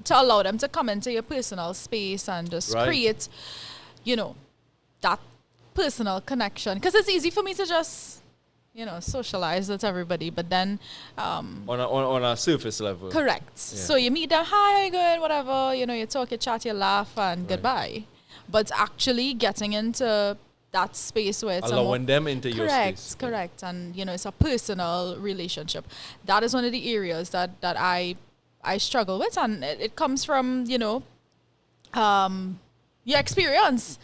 to allow them to come into your personal space and just create, that personal connection. Because it's easy for me to just, socialize with everybody, but then on a surface level. Correct. Yeah. So you meet them, hi, how you going, whatever, you talk, you chat, you laugh, and goodbye. But actually getting into that space where it's allowing them into your space. Correct. And it's a personal relationship. That is one of the areas that I struggle with, and it comes from your experience.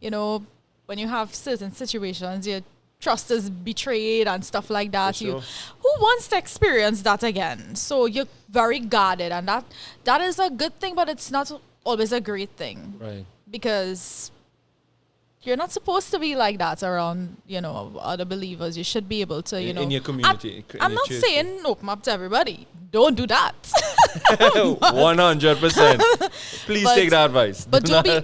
When you have certain situations, your trust is betrayed and stuff like that. Who wants to experience that again? So you're very guarded, and that is a good thing, but it's not always a great thing, right? Because you're not supposed to be like that around, other believers. You should be able to, in your community. I'm not saying open up to everybody. Don't do that. 100%. Please take that advice. But don't be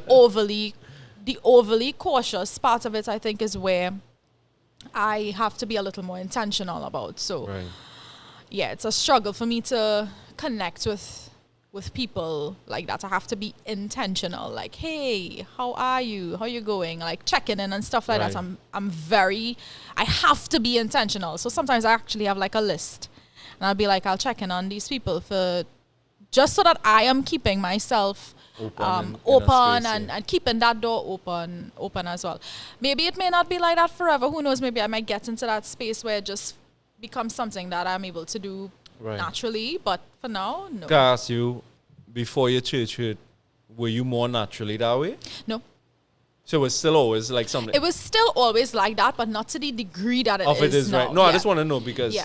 the overly cautious part of it, I think, is where I have to be a little more intentional about. So, it's a struggle for me to connect with people like that. I have to be intentional. Like, hey, how are you? How you going? Like checking in and stuff like that. I have to be intentional. So sometimes I actually have like a list, and I'll be like, I'll check in on these people just so that I am keeping myself open and keeping that door open as well. Maybe it may not be like that forever. Who knows? Maybe I might get into that space where it just becomes something that I'm able to do naturally. But for now, no. Can I ask you, before your church hurt, were you more naturally that way? No. So it was still always like something? It was still always like that, but not to the degree that it is now. Right. No, I just want to know because,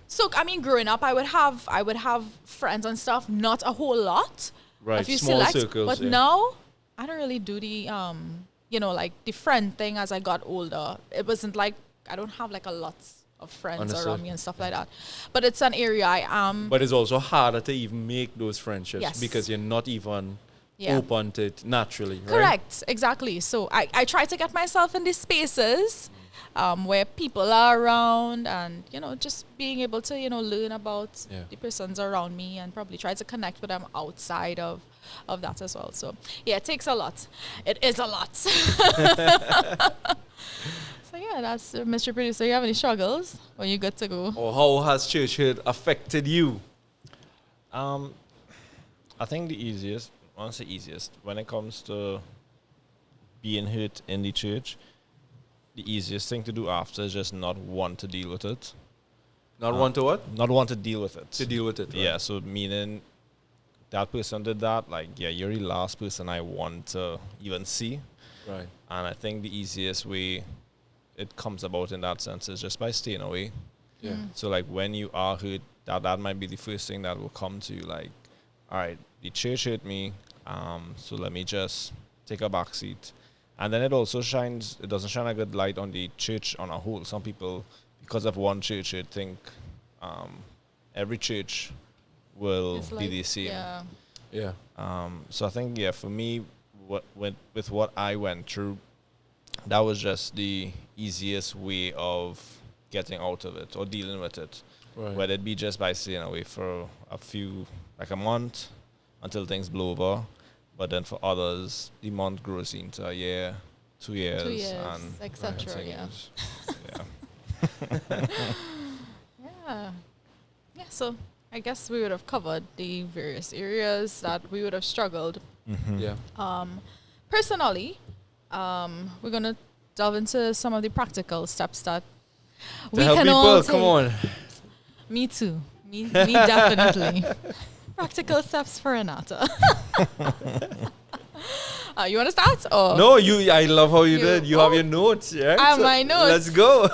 So, I mean, growing up, I would have friends and stuff, not a whole lot. Right, if you small select, circles. But now, I don't really do the, like the friend thing as I got older. It wasn't like, I don't have like a lot of friends around me and stuff like that. But it's an area I am. But it's also harder to even make those friendships because you're not even open to it naturally, right? Correct, exactly. So I try to get myself in these spaces where people are around, and just being able to learn about the persons around me and probably try to connect with them outside of that as well. So it takes a lot. It is a lot. So that's Mr. Producer. You have any struggles? Or you good to go? Or how has church hurt affected you? I think the easiest when it comes to being hurt in the church, the easiest thing to do after is just not want to deal with it. Not want to what? Not want to deal with it. To deal with it. Right? Yeah, so meaning that person did that, like, you're the last person I want to even see. Right. And I think the easiest way it comes about in that sense is just by staying away. Yeah. So, like, when you are hurt, that might be the first thing that will come to you, like, all right, the church hurt me, so let me just take a back seat. And then it doesn't shine a good light on the church on a whole. Some people, because of one church, would think every church will be the same. Yeah. So I think, for me, with what I went through, that was just the easiest way of getting out of it or dealing with it. Right. Whether it be just by staying away for a month until things blow over. But then for others, the month grows into a year, 2 years, and etc. Yeah. So I guess we would have covered the various areas that we would have struggled. Mm-hmm. Yeah. Personally, we're gonna delve into some of the practical steps that we help can people. all take. Come on. Me too. Me definitely. Practical steps for Renata. You want to start? Or No, I love how you did. You have your notes, yeah? I have my notes. Let's go.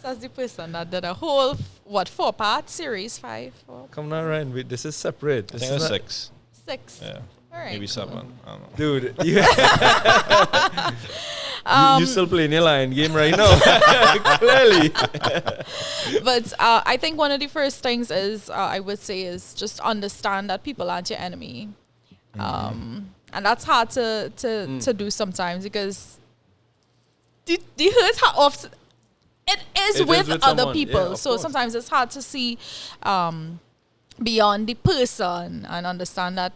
That's the person that did a whole, 4-part series, 5? 4? Come on, Ryan. This is separate. I think it was 6. 6. Yeah. All right. Maybe 7. I don't know. Dude, you still playing your lion game right now. Clearly. But I think one of the first things is, I would say, is just understand that people aren't your enemy. And that's hard to do sometimes because the hurt often, it is with other someone. people. Yeah, so course. sometimes it's hard to see beyond the person and understand that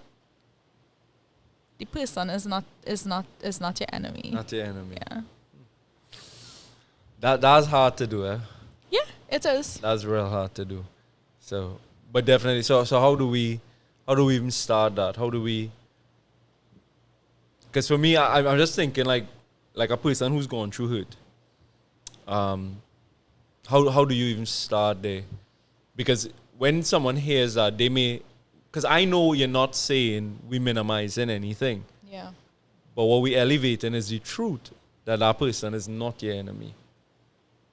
the person is not your enemy. Not your enemy. Yeah. That's hard to do, eh? Yeah, it is. That's real hard to do. So, but definitely. So how do we even start that? How do we? Because for me, I'm just thinking like a person who's gone through hurt. How do you even start there? Because when someone hears that, they may, because I know you're not saying we minimizing anything, Yeah. but what we elevating is the truth that that person is not your enemy,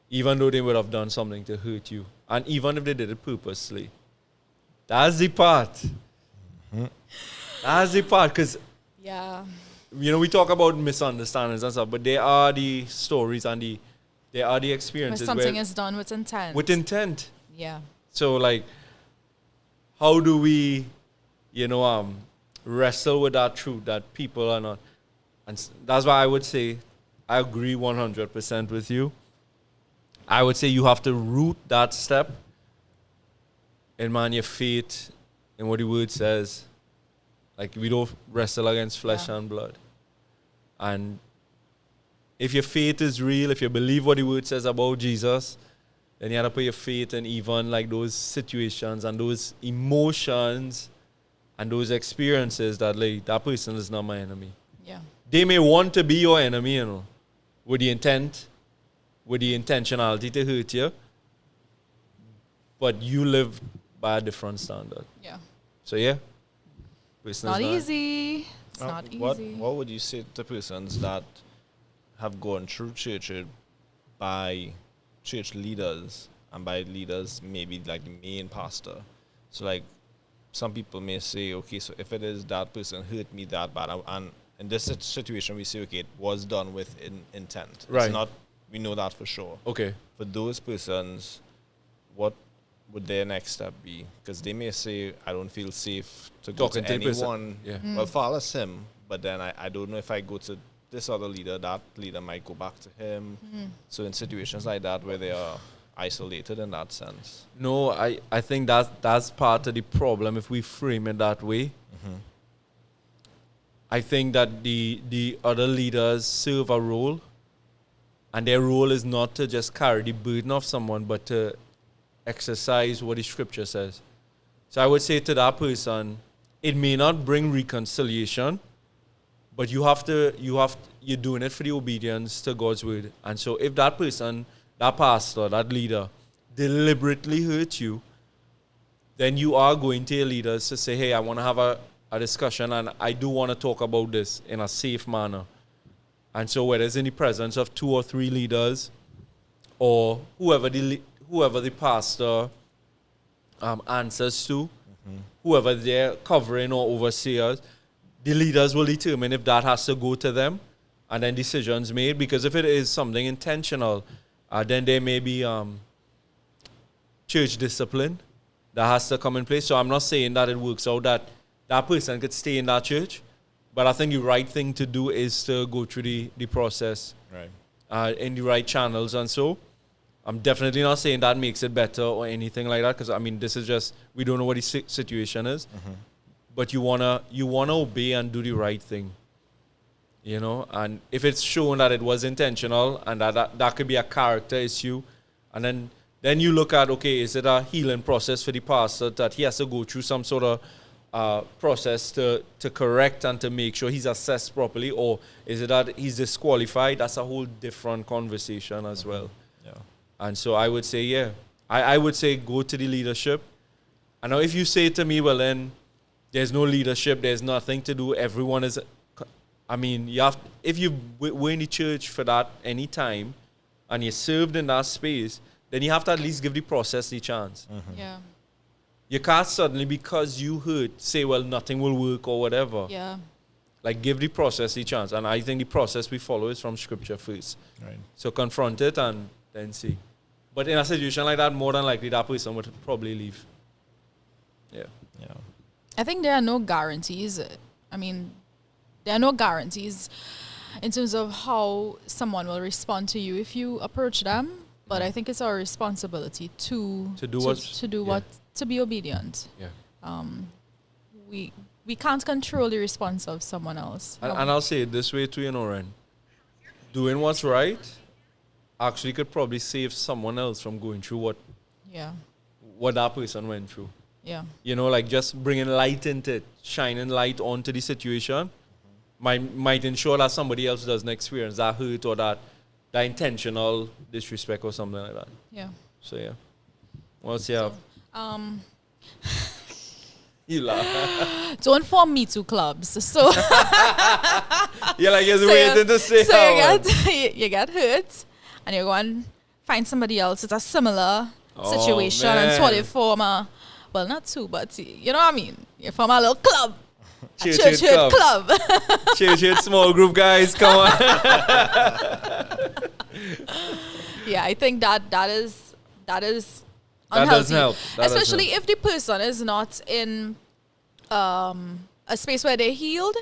even though they would have done something to hurt you, and even if they did it purposely. That's the part. That's the part, because Yeah. we talk about misunderstandings and stuff, but there are the stories and there are the When experiences something where, is done with intent. with intent. Yeah. So like, how do we, wrestle with that truth that people are not, and that's why I would say, I agree 100% with you. I would say you have to root that step in your faith in what the word says. Like, we don't wrestle against flesh and blood. And if your faith is real, if you believe what the word says about Jesus, then you have to put your faith in even like those situations and those emotions and those experiences that like that person is not my enemy. Yeah. They may want to be your enemy, with the intent, with the intentionality to hurt you, but you live by a different standard. Yeah. So yeah. It's not easy. It's not easy. What would you say to persons that have gone through church by church leaders, and by leaders maybe like the main pastor? So like some people may say, okay, so if it is that person hurt me that bad, and in this situation we say, okay, it was done with intent. Right. It's not, we know that for sure. Okay. For those persons, what would their next step be? Because they may say, I don't feel safe to go Talking to to the person. anyone. Yeah. Well, follows him, but then I don't know if I go to this other leader, that leader might go back to him. So in situations like that where they are isolated in that sense. No, I think that's part of the problem if we frame it that way. I think that the other leaders serve a role, and their role is not to just carry the burden of someone, but to exercise what the scripture says. So I would say to that person, it may not bring reconciliation, but you're doing it for the obedience to God's word. And so if that person, that pastor, that leader, deliberately hurt you, then you are going to your leaders to say, hey, I want to have a discussion, and I do want to talk about this in a safe manner. And so whether it's in the presence of 2 or 3 leaders, or whoever the pastor answers to, whoever they're covering or overseers, the leaders will determine if that has to go to them, and then decisions made. Because if it is something intentional, then there may be church discipline that has to come in place. So I'm not saying that it works out that that person could stay in that church, but I think the right thing to do is to go through the process in the right channels. And so I'm definitely not saying that makes it better or anything like that, because I mean, this is just, we don't know what the situation is, but you wanna obey and do the right thing, and if it's shown that it was intentional and that could be a character issue, and then you look at, okay, is it a healing process for the pastor that he has to go through some sort of process to correct and to make sure he's assessed properly, or is it that he's disqualified? That's a whole different conversation as well. Yeah. And so I would say, I would say go to the leadership. And now if you say to me, well then, there's no leadership, there's nothing to do, everyone is, I mean, if you were in the church for that any time, and you served in that space, then you have to at least give the process the chance. Yeah. You can't suddenly, because you hurt, say, well, nothing will work or whatever. Yeah. Like, give the process a chance. And I think the process we follow is from scripture first. Right. So confront it and then see. But in a situation like that, more than likely that person would probably leave. Yeah. Yeah. I think there are no guarantees. I mean, there are no guarantees in terms of how someone will respond to you if you approach them. But I think it's our responsibility to be obedient. Yeah. We can't control the response of someone else. And I'll say it this way too, Ren. Doing what's right actually could probably save someone else from going through what that person went through. Yeah. Like just bringing light into it, shining light onto the situation might ensure that somebody else doesn't experience that hurt or that intentional disrespect or something like that. Yeah. So, yeah. What else you have? You laugh. Don't form Me Too clubs. So you're like, you're waiting to say you get hurt and you go and find somebody else. It's a similar situation and sort of form a, well, not two, but you know what I mean? You form a little club. Church club. Church small group, guys. Come on. Yeah, I think that is unhealthy. That doesn't help. Especially if the person is not in a space where they're healed.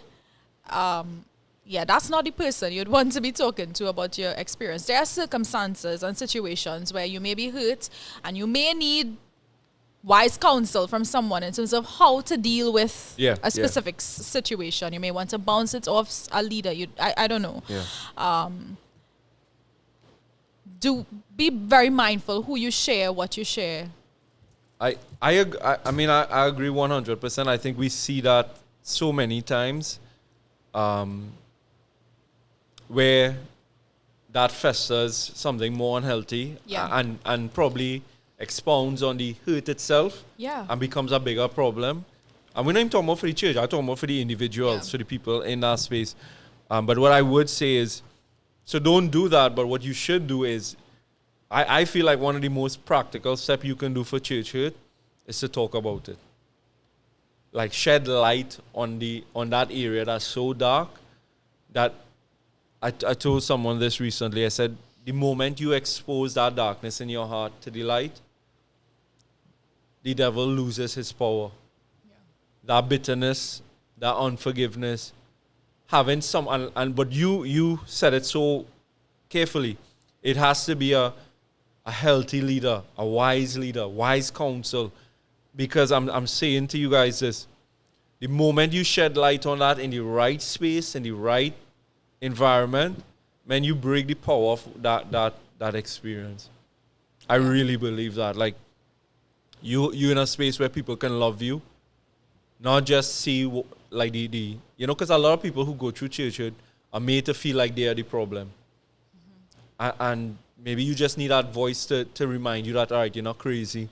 That's not the person you'd want to be talking to about your experience. There are circumstances and situations where you may be hurt and you may need wise counsel from someone in terms of how to deal with a specific situation. You may want to bounce it off a leader. I don't know. Yeah. Do be very mindful who you share, what you share. I mean, I agree 100%. I think we see that so many times where that festers something more unhealthy and probably expounds on the hurt itself and becomes a bigger problem. And we're not even talking about for the church. I'm talking about for the individuals, for the people in that space. But what I would say is, so don't do that. But what you should do is, I feel like one of the most practical steps you can do for church hurt is to talk about it. Like shed light on that area that's so dark that I told someone this recently. I said, the moment you expose that darkness in your heart to the light, the devil loses his power. Yeah. That bitterness, that unforgiveness, having some, but you said it so carefully. It has to be a healthy leader, a wise leader, wise counsel. Because I'm saying to you guys this, the moment you shed light on that in the right space, in the right environment, man, you break the power of that experience. I really believe that. Like, you in a space where people can love you, not just see like the because a lot of people who go through church are made to feel like they are the problem. Mm-hmm. And maybe you just need that voice to remind you that, all right, you're not crazy.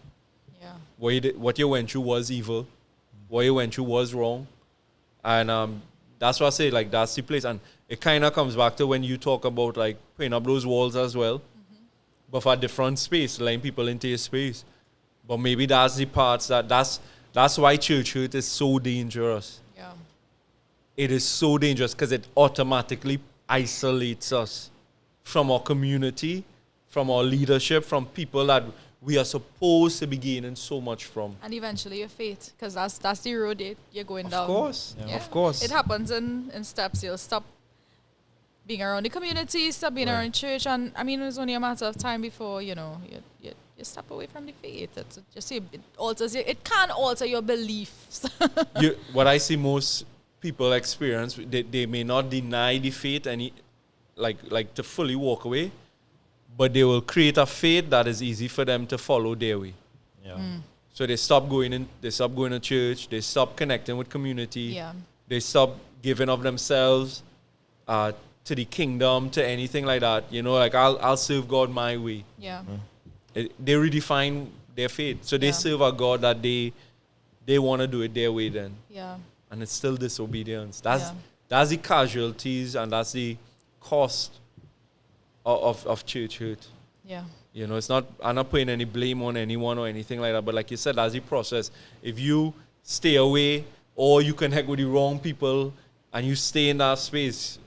Yeah. What you went through was evil. What you went through was wrong. And that's what I say, like, that's the place. And it kind of comes back to when you talk about, like, putting up those walls as well. Mm-hmm. But for a different space, letting people into your space. But maybe that's the parts that's why church hurt is so dangerous. Yeah. It is so dangerous because it automatically isolates us from our community, from our leadership, from people that we are supposed to be gaining so much from. And eventually your faith, because that's the road you're going down. Of course. Yeah. Of course. It happens in steps. You'll stop being around the community, stop being around church, and I mean, it was only a matter of time before, you step away from the faith. It's just it alters you. It can alter your beliefs. What I see most people experience, they may not deny the faith like to fully walk away, but they will create a faith that is easy for them to follow their way. Yeah. So they stop going to church, they stop connecting with community, they stop giving of themselves to the kingdom, to anything like that. Like I'll serve God my way. Yeah. They redefine their faith. So they serve a God that they want to do it their way then. Yeah. And it's still disobedience. That's the casualties and that's the cost of church hurt. Yeah. You know, I'm not putting any blame on anyone or anything like that. But like you said, as the process, if you stay away or you connect with the wrong people and you stay in that space,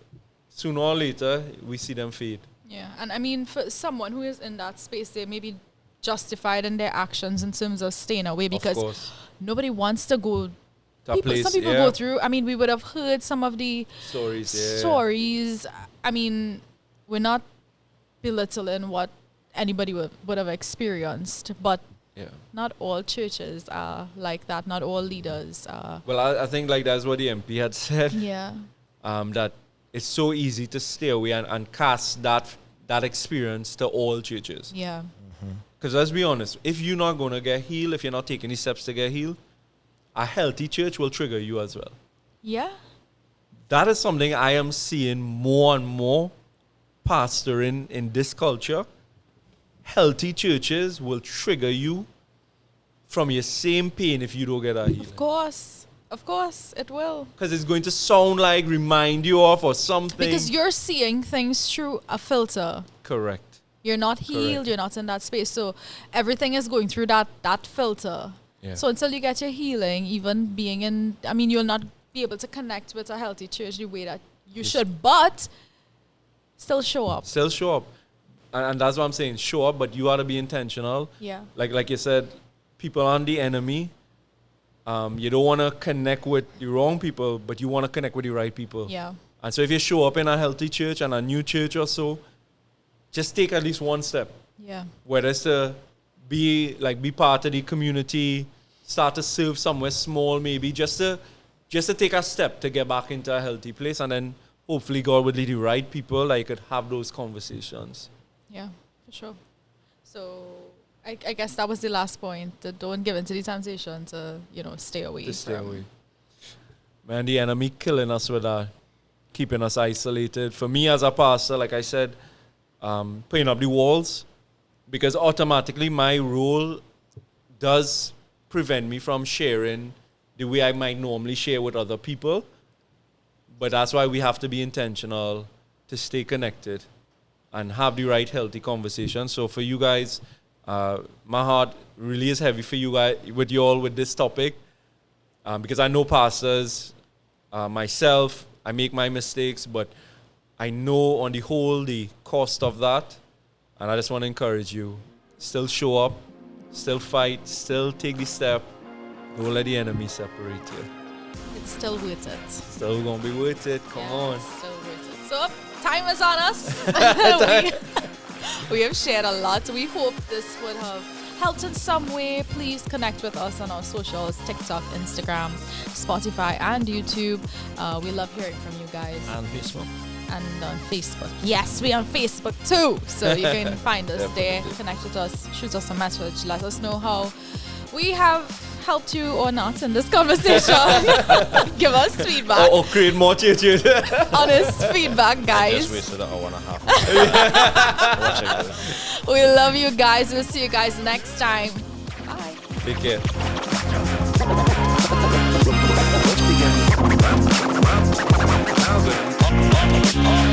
sooner or later, we see them fade. Yeah. And I mean, for someone who is in that space, they may be justified in their actions in terms of staying away because nobody wants to go. Some people go through. I mean, we would have heard some of the stories. I mean, we're not belittling what anybody would have experienced, but not all churches are like that. Not all leaders are. Well, I think like that's what the MP had said. Yeah. That it's so easy to stay away and cast that experience to all churches. Yeah. Because let's be honest, if you're not going to get healed, if you're not taking the steps to get healed, a healthy church will trigger you as well. Yeah. That is something I am seeing more and more pastoring in this culture. Healthy churches will trigger you from your same pain if you don't get a healing. Of course, it will. Because it's going to sound like remind you of or something. Because you're seeing things through a filter. Correct. You're not healed. You're not in that space. So everything is going through that filter. Yeah. So until you get your healing, even being in, I mean, you'll not be able to connect with a healthy church the way that you should, but still show up. Still show up. And that's what I'm saying. Show up, but you ought to be intentional. Yeah. Like you said, people aren't the enemy. You don't want to connect with the wrong people, but you want to connect with the right people. Yeah. And so if you show up in a healthy church and a new church or so, just take at least one step. Yeah. Whether it's to be part of the community, start to serve somewhere small maybe, just to take a step to get back into a healthy place, and then hopefully God would lead the right people that you could have those conversations. Yeah, for sure. So I guess that was the last point. Don't give in to the temptation to, stay away. To stay away. Man, the enemy killing us with that, keeping us isolated. For me as a pastor, like I said, putting up the walls, because automatically my role does prevent me from sharing the way I might normally share with other people. But that's why we have to be intentional to stay connected and have the right healthy conversation. So for you guys, my heart really is heavy for you guys, with this topic, because I know pastors, myself, I make my mistakes, but I know on the whole the cost of that, and I just want to encourage you, still show up, still fight, still take the step. Don't let the enemy separate you. It's still worth it. Still gonna be worth it. Come on. It's still worth it. So time is on us. we have shared a lot. We hope this would have helped in some way. Please connect with us on our socials: TikTok, Instagram, Spotify, and YouTube. We love hearing from you guys. And Facebook. And on Facebook. Yes, we're on Facebook too. So you can find us there, connect with us, shoot us a message, let us know how we have helped you or not in this conversation. Give us feedback. Or create more churches. Honest feedback, guys. I just wasted an hour and a half. We love you guys. We'll see you guys next time. Bye. Take care. Let's begin.